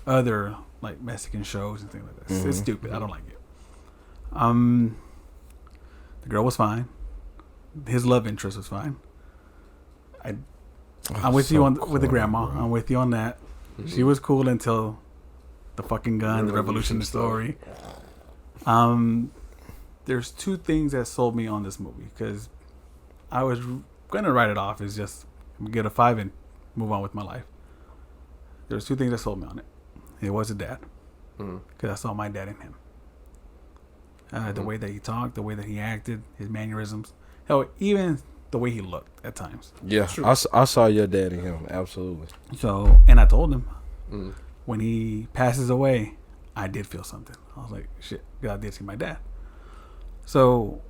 other like Mexican shows and things like that. It's stupid. I don't like it. The girl was fine. His love interest was fine. I'm with you with the grandma. Bro. I'm with you on that. She was cool until the fucking gun, the revolution story. There's two things that sold me on this movie because I was gonna write it off as just get a 5 and move on with my life. There's two things that sold me on it. It was a dad because I saw my dad in him. The way that he talked, the way that he acted, his mannerisms, hell, even the way he looked at times. Yeah, I saw your dad in him, absolutely. So, and I told him when he passes away, I did feel something. I was like, shit, God did see my dad. So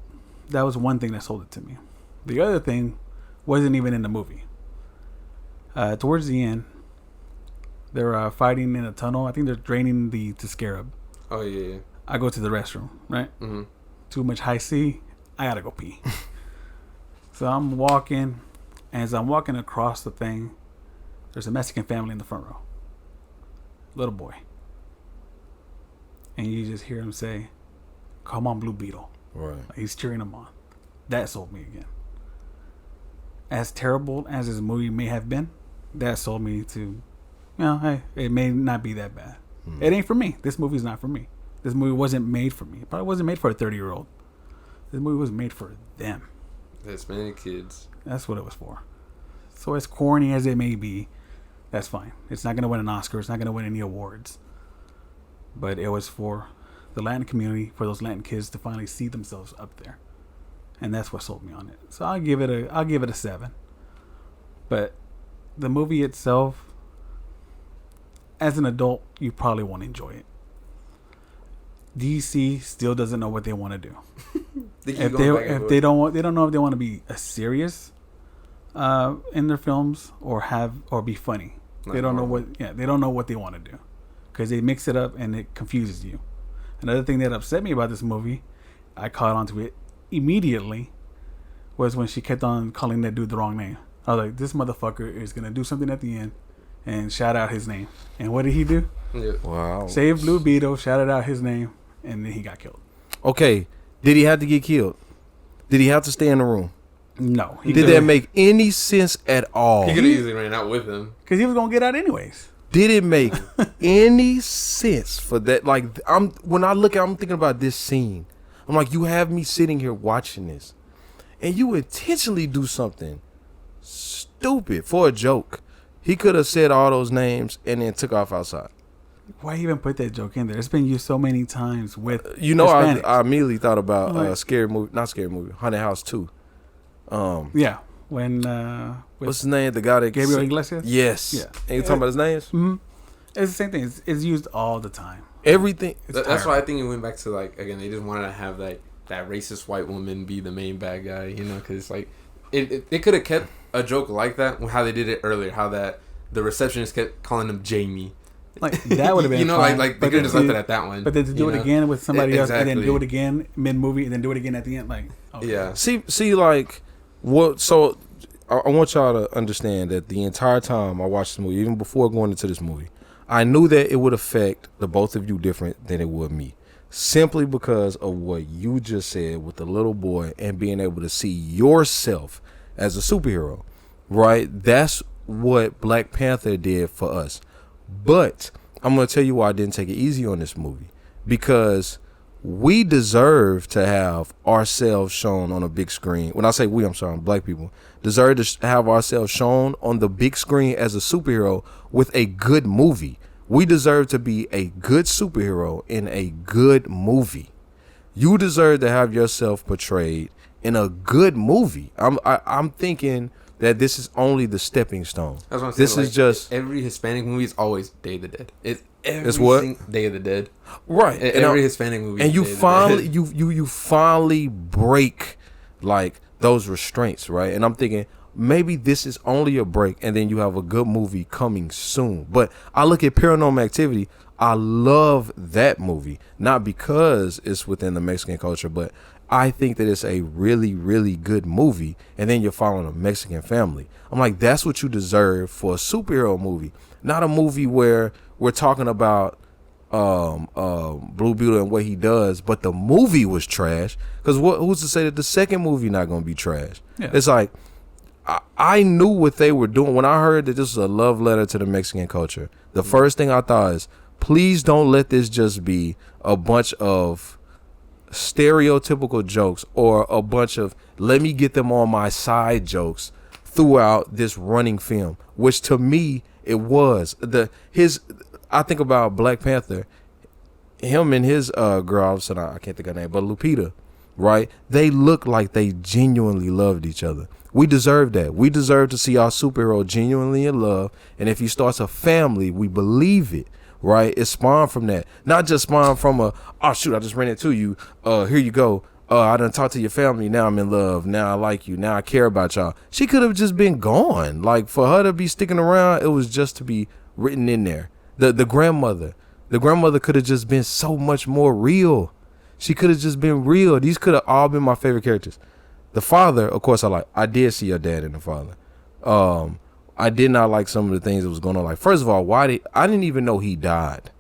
that was one thing that sold it to me. The other thing wasn't even in the movie. Towards the end, they're fighting in a tunnel. I think they're draining the scarab. Oh, yeah. I go to the restroom, right? Too much high C. I gotta go pee. So I'm walking. And as I'm walking across the thing, there's a Mexican family in the front row. Little boy. And you just hear him say, "Come on, Blue Beetle." Right. Like he's cheering him on. That sold me again. As terrible as this movie may have been, that sold me to, hey, it may not be that bad. It ain't for me. This movie's not for me. This movie wasn't made for me. It probably wasn't made for a 30-year-old. This movie was made for them. The Hispanic kids. That's what it was for. So as corny as it may be, that's fine. It's not going to win an Oscar. It's not going to win any awards. But it was for the Latin community, for those Latin kids to finally see themselves up there. And that's what sold me on it. So I'll give it a 7. But the movie itself, as an adult, you probably won't enjoy it. DC still doesn't know what they want to do. If they don't know if they want to be serious in their films or be funny. They don't know what they want to do because they mix it up and it confuses you. Another thing that upset me about this movie, I caught onto it immediately, was when she kept on calling that dude the wrong name. I was like, this motherfucker is gonna do something at the end and shout out his name. And what did he do? Yeah. Wow. Save Blue Beetle, shouted out his name, and then he got killed. Okay, did he have to get killed? Did he have to stay in the room? No. Did that make any sense at all? He could have easily ran out with him. Because he was gonna get out anyways. Did it make any sense for that? Like, when I look at, I'm thinking about this scene. I'm like, you have me sitting here watching this, and you intentionally do something stupid for a joke. He could have said all those names and then took off outside. Why even put that joke in there? It's been used so many times with I immediately thought about scary movie, not scary movie, Haunted House 2. Yeah, when what's his name? The guy that Gabriel Iglesias. Yes. Yeah. And you talking about his names? Mm-hmm. It's the same thing. It's used all the time. Everything. That's why I think it went back to, like, again, they just wanted to have that racist white woman be the main bad guy, because like it could have kept a joke like that, how they did it earlier, how that the receptionist kept calling him Jamie. Like that would have been fine. like they could have just left it at that one. But then to do it again with somebody else, and then do it again mid movie, and then do it again at the end, like okay. Yeah. See, like what? So I want y'all to understand that the entire time I watched the movie, even before going into this movie, I knew that it would affect the both of you different than it would me, simply because of what you just said with the little boy and being able to see yourself as a superhero, right? That's what Black Panther did for us. But I'm going to tell you why I didn't take it easy on this movie, because we deserve to have ourselves shown on a big screen. When I say we, I'm sorry, Black people deserve to have ourselves shown on the big screen as a superhero with a good movie. We deserve to be a good superhero in a good movie. You deserve to have yourself portrayed in a good movie. I'm thinking that this is only the stepping stone. That's what I'm saying. This is just every Hispanic movie is always Day of the Dead. It's what? Day of the Dead. Right. Every Hispanic movie. And you finally you finally break like those restraints, right? And I'm thinking maybe this is only a break, and then you have a good movie coming soon. But I look at Paranormal Activity. I love that movie, not because it's within the Mexican culture, but I think that it's a really, really good movie. And then you're following a Mexican family. I'm like, that's what you deserve for a superhero movie, not a movie where we're talking about Blue Beetle and what he does, but the movie was trash. Because who's to say that the second movie not going to be trash? Yeah. It's like, I knew what they were doing when I heard that this was a love letter to the Mexican culture. The first thing I thought is, please don't let this just be a bunch of stereotypical jokes or a bunch of let me get them on my side jokes throughout this running film, which to me it was. I think about Black Panther, him and his girl, I can't think of her name, but Lupita, right? They look like they genuinely loved each other. We deserve that. We deserve to see our superhero genuinely in love, and if he starts a family, we believe it, right? It spawned from that, not just spawned from oh shoot, I just ran into you. Here you go. I done talked to your family. Now I'm in love. Now I like you. Now I care about y'all. She could have just been gone. Like, for her to be sticking around, it was just to be written in there. The grandmother could have just been so much more real. She could have just been real. These could have all been my favorite characters. The father, of course, I did see your dad and the father. I did not like some of the things that was going on. Like, first of all, I didn't even know he died.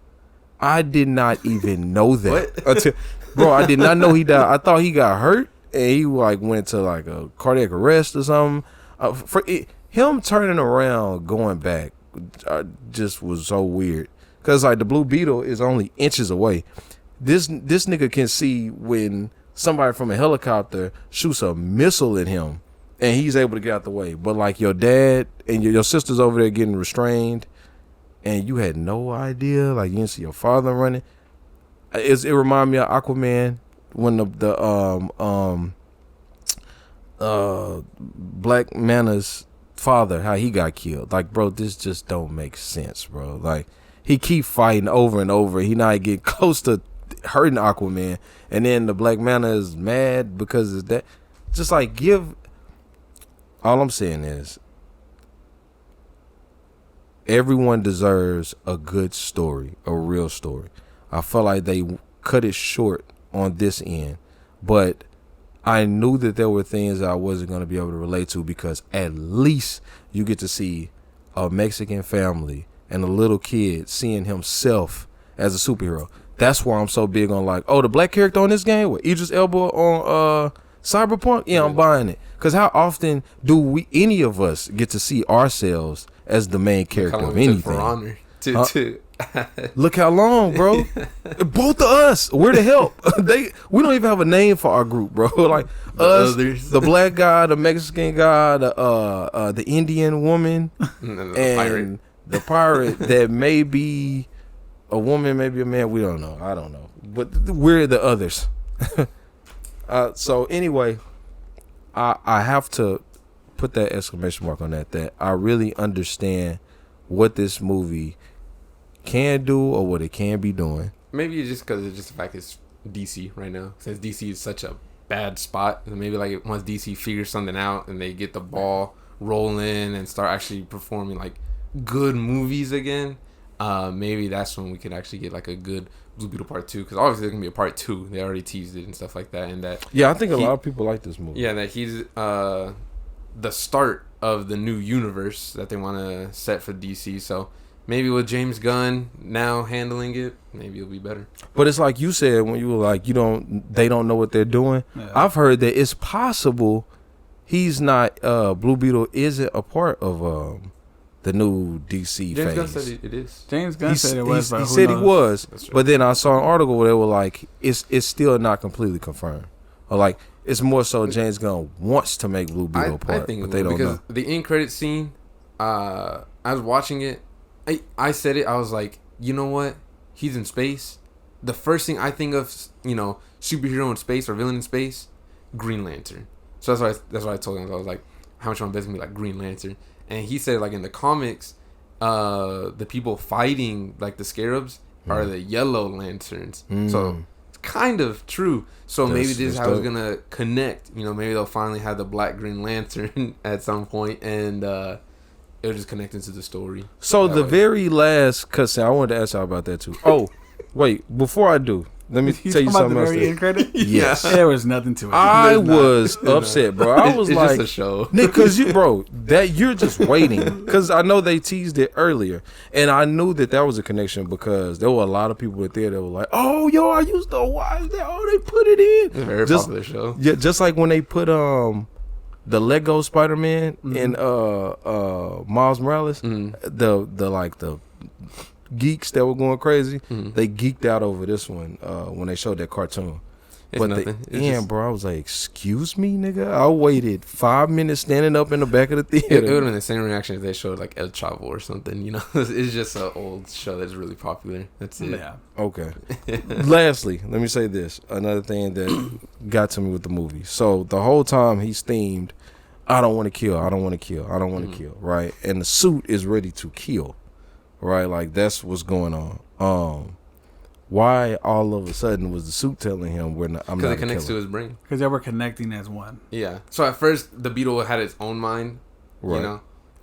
I did not even know that. Bro, I did not know he died. I thought he got hurt and he like went to like a cardiac arrest or something. Him turning around, going back, just was so weird. Cause like the Blue Beetle is only inches away. This nigga can see when somebody from a helicopter shoots a missile at him, and he's able to get out the way. But like your dad and your sister's over there getting restrained, and you had no idea. Like, you didn't see your father running. It reminded me of Aquaman when the Black Mana's father, how he got killed. Like, bro, this just don't make sense, bro. Like, he keep fighting over and over. He not getting close to hurting Aquaman, and then the Black Mana is mad because of that. Just like, all I'm saying is, everyone deserves a good story, a real story. I felt like they cut it short on this end, but I knew that there were things I wasn't going to be able to relate to, because at least you get to see a Mexican family and a little kid seeing himself as a superhero. That's why I'm so big on, like, oh, the black character on this game with Idris Elba on Cyberpunk. Yeah, I'm buying it. Because how often do any of us get to see ourselves as the main character of anything? For honor. Look how long, bro. Both of us. We're the help. We don't even have a name for our group, bro. Like us, the black guy, the Mexican guy, the Indian woman, and the pirate that may be a woman, maybe a man. We don't know. I don't know. But we're the others. So anyway, I have to put that exclamation mark on that I really understand what this movie can do or what it can be doing. Maybe it's just because it's just the fact it's DC right now, since DC is such a bad spot. And maybe like once DC figures something out and they get the ball rolling and start actually performing like good movies again, maybe that's when we can actually get like a good Blue Beetle Part 2. Because obviously there's gonna be a Part 2. They already teased it and stuff like that. And that I think a lot of people like this movie. Yeah, that he's the start of the new universe that they want to set for DC. So maybe with James Gunn now handling it, maybe it'll be better. But it's like you said when you were like, they don't know what they're doing. Yeah. I've heard that it's possible he's not, Blue Beetle isn't a part of the new DC James phase. Gunn said it is. James Gunn said it was. He said he was. Right. But then I saw an article where they were like, it's still not completely confirmed. Or like, it's more so James Gunn wants to make Blue Beetle a part, I think but they don't know. The end credit scene, I was watching it. I said it. I was like, you know what? He's in space. The first thing I think of, superhero in space or villain in space, Green Lantern. So that's why I told him. I was like, how much am I betting me like Green Lantern? And he said like in the comics, the people fighting like the scarabs are the Yellow Lanterns. So it's kind of true. So maybe this is how it's gonna connect. Maybe they'll finally have the Black Green Lantern at some point, and it was just connecting to the story. So the very last cutscene, I wanted to ask y'all about that too. Oh, wait, before I do, let me tell you something else. End credit? Yes. There was nothing to it. I was upset, bro. I was it's like, just a show. Nick, because you're just waiting. Because I know they teased it earlier, and I knew that was a connection because there were a lot of people in there that were like, "Oh, yo, I used to watch that. Oh, they put it in." It's a very popular show. Yeah, just like when they put the Lego Spider-Man in Miles Morales, the geeks that were going crazy, they geeked out over this one when they showed that cartoon. It's but nothing. Bro, I was like, "Excuse me, nigga." I waited 5 minutes standing up in the back of the theater. It would have been the same reaction if they showed like El Chavo or something. You know, it's just an old show that's really popular. That's it. Yeah. Okay. Lastly, let me say this. Another thing that got to me with the movie. So the whole time he's themed, I don't want to kill. I don't want to kill. I don't want to kill. Right. And the suit is ready to kill. Right. Like that's what's going on. Why all of a sudden was the suit telling him I'm not? Because it connects to his brain. Because they were connecting as one. Yeah. So at first the Beetle had its own mind. Right. You know.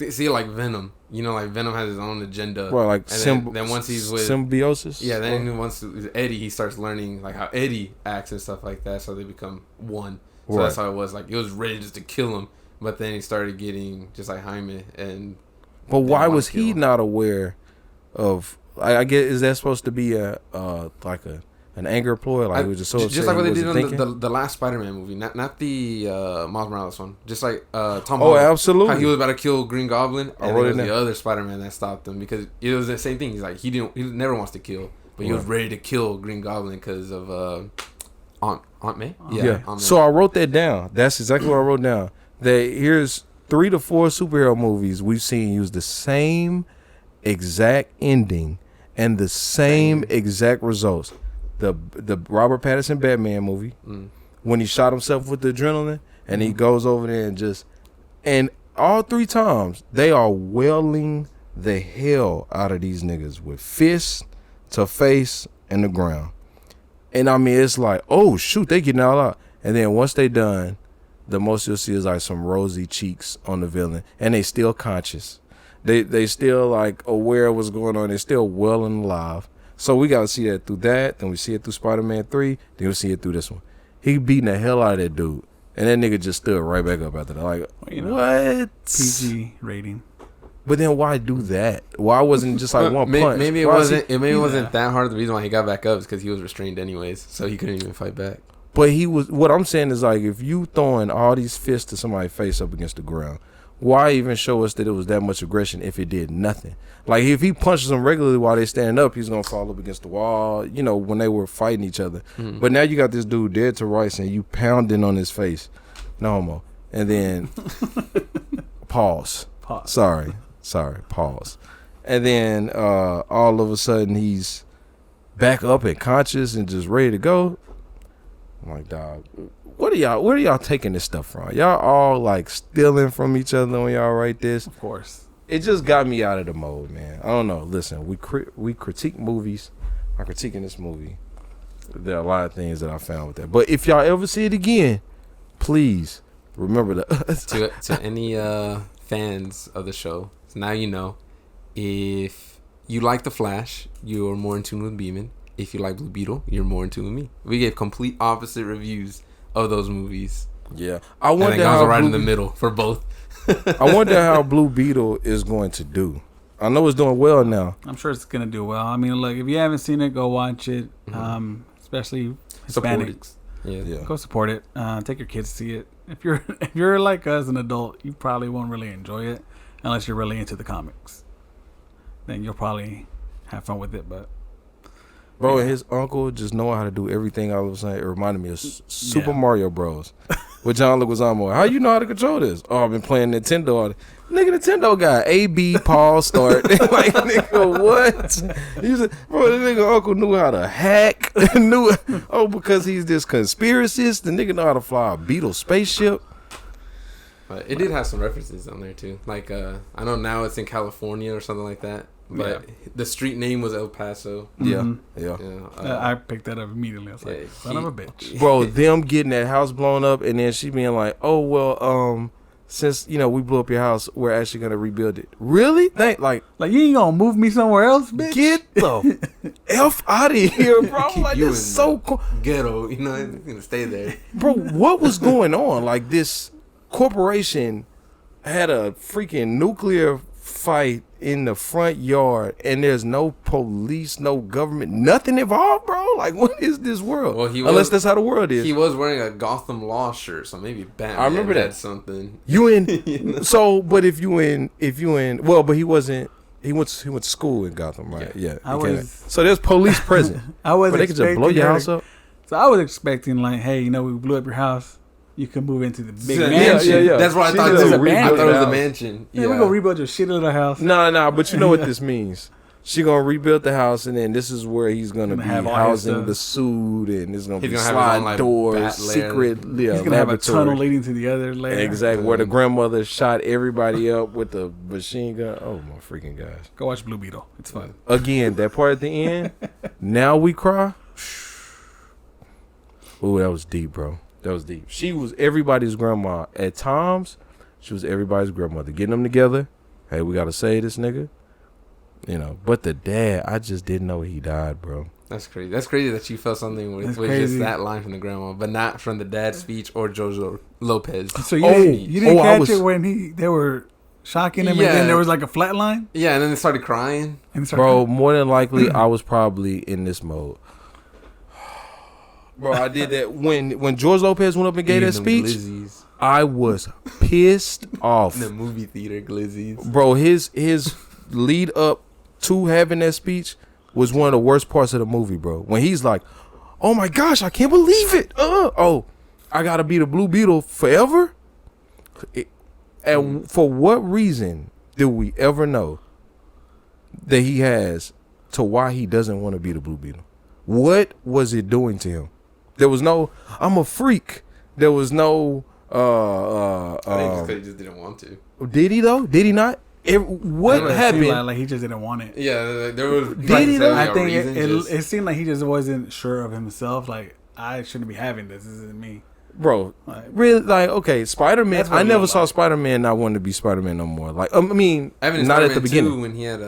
See, like Venom. You know, like Venom has his own agenda. Right. Like then once he's with symbiosis. Yeah. Then once Eddie, he starts learning like how Eddie acts and stuff like that. So they become one. So that's how it was. Like it was ready just to kill him, but then he started getting just like Jaime and. But why was he not aware of? I guess is that supposed to be an anger ploy? Like we just like what they did on the last Spider-Man movie, not the Miles Morales one. Just like Tom Holland. Oh, absolutely. How he was about to kill Green Goblin, and it was the other Spider-Man that stopped him because it was the same thing. He's like he never wants to kill, but he was ready to kill Green Goblin because of Aunt May. Yeah. Aunt May. So I wrote that down. That's exactly what I wrote down. That here's 3 to 4 superhero movies we've seen use the same exact ending and the same exact results. The Robert Pattinson Batman movie, when he shot himself with the adrenaline, and he goes over there and all 3 times they are wailing the hell out of these niggas with fists to face and the ground. And I mean, it's like, oh shoot, they getting all out. And then once they done, the most you'll see is like some rosy cheeks on the villain, and they still conscious. They still like aware of what's going on. They're still well and alive. So we gotta see that through that. Then we see it through Spider-Man 3. Then we see it through this one. He beating the hell out of that dude, and that nigga just stood right back up after that. Like, what? PG rating. But then why do that? Why wasn't it just like one punch? Maybe it wasn't. Maybe it wasn't that hard. The reason why he got back up is because he was restrained anyways, so he couldn't even fight back. But he was. What I'm saying is like, if you throwing all these fists to somebody's face up against the ground, why even show us that it was that much aggression if it did nothing? Like if he punches them regularly while they stand up, he's gonna fall up against the wall. You know, when they were fighting each other. But now you got this dude dead to rights and you pounding on his face, no homo. And then pause. Sorry. Pause. And then all of a sudden he's back up and conscious and just ready to go. I'm like, dog, where are y'all taking this stuff from? Y'all all like stealing from each other when y'all write this? Of course. It just got me out of the mode, man. I don't know. Listen, we critique movies. I'm critiquing this movie. There are a lot of things that I found with that. But if y'all ever see it again, please remember that. to any fans of the show, so now you know. If you like The Flash, you're more in tune with Beeman. If you like Blue Beetle, you're more in tune with me. We gave complete opposite reviews of those movies. Yeah, I wonder how I was right in the middle for both. I wonder how Blue Beetle is going to do. I know it's doing well now. I'm sure it's gonna do well. I mean, look, if you haven't seen it, go watch it. Especially Hispanics. Yeah. Go support it. Take your kids to see it. If you're like us, an adult, you probably won't really enjoy it unless you're really into the comics. Then you'll probably have fun with it, but. Bro, and his uncle just knowing how to do everything all of a sudden. It reminded me of Super Mario Bros. With John Leguizamo. How you know how to control this? Oh, I've been playing Nintendo. Nigga, Nintendo guy. A, B, pause, start. Like, nigga, what? He was bro, the nigga uncle knew how to hack. Because he's this conspiracist. The nigga know how to fly a Beetle spaceship. It did have some references on there, too. Like, I know now it's in California or something like that. But the street name was El Paso. Yeah. I picked that up immediately. I was like, son of a bitch. Bro, them getting that house blown up and then she being like, oh, well, since we blew up your house, we're actually gonna rebuild it. Really? Like you ain't gonna move me somewhere else, bitch? Get the F out of here, bro. Like, you that's so cool. Ghetto, you're gonna stay there. Bro, what was going on? Like, this corporation had a freaking nuclear fight in the front yard, and there's no police, no government, nothing involved, bro. Like, what is this world? Well, unless that's how the world is. He was wearing a Gotham Law shirt, so maybe Batman. I remember that. Had something. You in? So, but if you in, well, but he wasn't. He went to school in Gotham, right? Yeah. So there's police present. I was. But they could just blow your house up. So I was expecting, like, hey, we blew up your house. You can move into the big mansion. Yeah. That's what I thought too. I thought it was a mansion. Yeah, we're gonna rebuild your shit little house. No, but you know what this means. She gonna rebuild the house, and then this is where he's gonna be housing the suit, and there's gonna be slide doors, secret. He's gonna have a tunnel leading to the other layer. Exactly, where the grandmother shot everybody up with the machine gun. Oh my freaking gosh! Go watch Blue Beetle. It's fun. Again, that part at the end. Now we cry. Ooh, that was deep, bro. That was deep. She was everybody's grandma. At times, she was everybody's grandmother. Getting them together. Hey, we got to save this nigga. But the dad, I just didn't know he died, bro. That's crazy. That's crazy that you felt something with just that line from the grandma, but not from the dad's speech or Jojo Lopez. So you didn't catch it when they were shocking him, and then there was like a flat line? Yeah, and then they started crying. More than likely, I was probably in this mode. Bro, I did that when George Lopez went up and gave that speech. Glizzies. I was pissed off. The movie theater glizzies. Bro, his lead up to having that speech was one of the worst parts of the movie, bro. When he's like, "Oh my gosh, I can't believe it! I gotta be the Blue Beetle forever." And for what reason do we ever know that he has to why he doesn't want to be the Blue Beetle? What was it doing to him? There was no, I'm a freak. There was no, I think he just didn't want to. Did he though? Did he not? What happened? Like he just didn't want it. Yeah, there was. Did he though? I think it seemed like he just wasn't sure of himself. Like, I shouldn't be having this. This isn't me. Bro, really? Like, okay, Spider-Man. I never saw Spider-Man not wanting to be Spider-Man no more. Like, I mean, not at the beginning when he had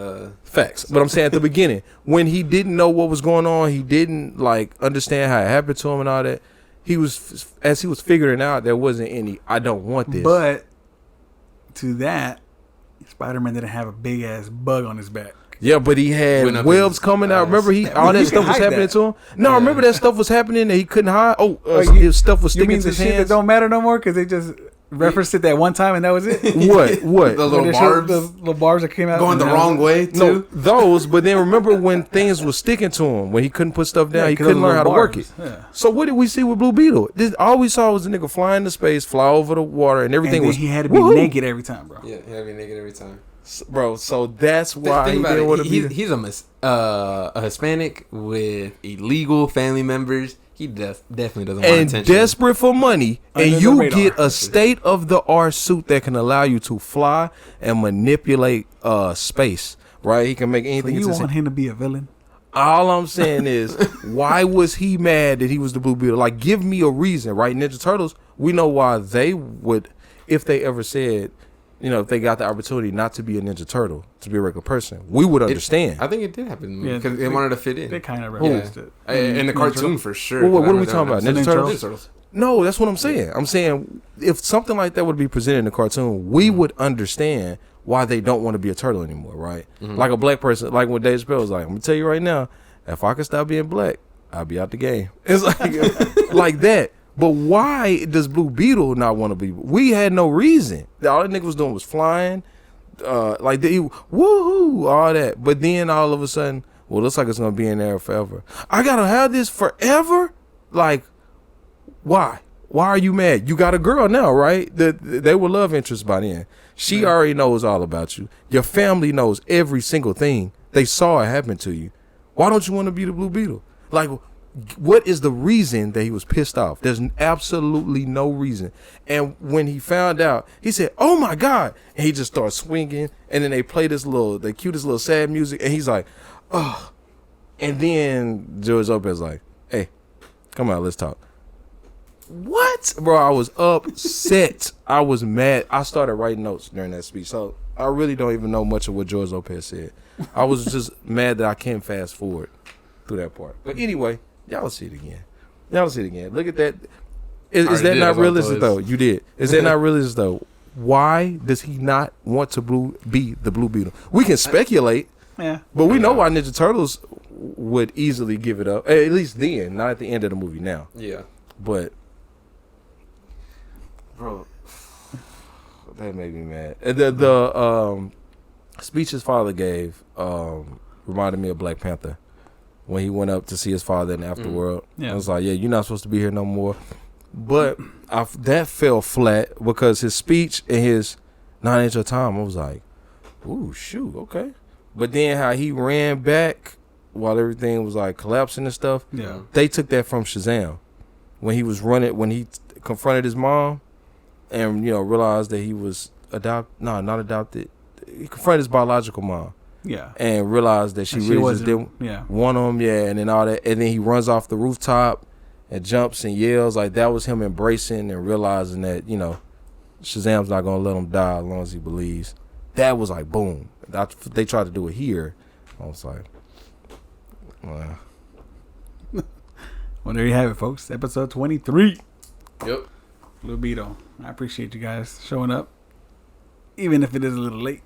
facts, but I'm saying at the beginning when he didn't know what was going on, he didn't understand how it happened to him and all that. He was figuring out there wasn't any. I don't want this. But to that, Spider-Man didn't have a big ass bug on his back. Yeah, but he had webs coming out. Remember, all that stuff was happening to him. No, remember that stuff was happening that he couldn't hide. His stuff was sticking to his hands. That don't matter no more because they just referenced it that one time and that was it. What? The little barbs, the little barbs that came out going the wrong way too. No, those. But then remember when things were sticking to him when he couldn't put stuff down, he couldn't learn how to work it. Yeah. So what did we see with Blue Beetle? All we saw was a nigga fly into space, fly over the water, and everything was. He had to be naked every time, bro. Yeah, he had to be naked every time. Bro, so that's why he didn't want to be. He's a Hispanic with illegal family members. He definitely doesn't want attention. And desperate for money, and you get a state-of-the-art suit that can allow you to fly and manipulate space. Right? He can make anything. So you want him to be a villain? All I'm saying is, why was he mad that he was the Blue Beetle? Like, give me a reason, right? Ninja Turtles, we know why they would, if they ever said. If they got the opportunity not to be a Ninja Turtle, to be a regular person, we would understand. I think it did happen because they wanted to fit in. They kind of referenced it. In the cartoon, for sure. What are we talking about? Ninja Turtles? No, that's what I'm saying. I'm saying if something like that would be presented in the cartoon, we would understand why they don't want to be a turtle anymore, right? Mm-hmm. Like a black person, like when Dave Chappelle was like, I'm going to tell you right now, if I could stop being black, I'll be out the game. It's like that. But why does Blue Beetle not want to be? We had no reason. All that nigga was doing was flying, woohoo, all that. But then all of a sudden, well, looks like it's gonna be in there forever. I gotta have this forever. Like, why? Why are you mad? You got a girl now, right? They were love interests by then. She already knows all about you. Your family knows every single thing. They saw it happen to you. Why don't you want to be the Blue Beetle? Like. What is the reason that he was pissed off? There's absolutely no reason. And when he found out, he said, "Oh my God!" And he just starts swinging. And then they play the cutest little sad music. And he's like, "Oh." And then George Lopez like, "Hey, come on, let's talk." What? Bro, I was upset. I was mad. I started writing notes during that speech. So I really don't even know much of what George Lopez said. I was just mad that I can't fast forward through that part. But anyway, y'all see it again. Look at that. Is that not realistic though? You did. Is that not realistic though? Why does he not want to be the Blue Beetle? We can speculate. Yeah. But we know why Ninja Turtles would easily give it up. At least then, not at the end of the movie now. Yeah. But bro, that made me mad. The speech his father gave reminded me of Black Panther when he went up to see his father in the afterworld. Yeah. I was like, yeah, you're not supposed to be here no more. But that fell flat because his speech and his 9 Inch of Time, I was like, ooh, shoot, okay. But then how he ran back while everything was like collapsing and stuff, yeah, they took that from Shazam. When he was running, when he confronted his mom and, realized that he was not adopted. He confronted his biological mom. Yeah. And realized that she really just didn't want him, and then all that. And then he runs off the rooftop and jumps and yells. Like, that was him embracing and realizing that, Shazam's not going to let him die as long as he believes. That was like, boom. They tried to do it here. I was like, wow. Well, there you have it, folks. Episode 23. Yep. Blue Beetle. I appreciate you guys showing up, even if it is a little late.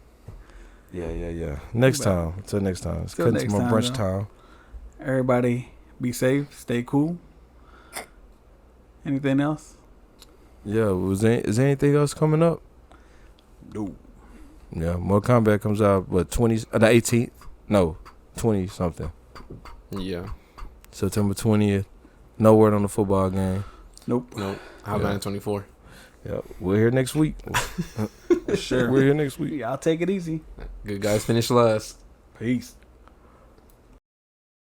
Yeah. Next time. Until next time. It's cutting to my brunch time. Everybody be safe. Stay cool. Anything else? Yeah. Is there anything else coming up? No. Yeah. Mortal Kombat comes out, the 18th? No. 20 something. Yeah. September 20th. No word on the football game. Nope. How about in 24? Yeah. We're here next week. Sure. We're here next week. Yeah, I'll take it easy. Good guys finish last. Peace.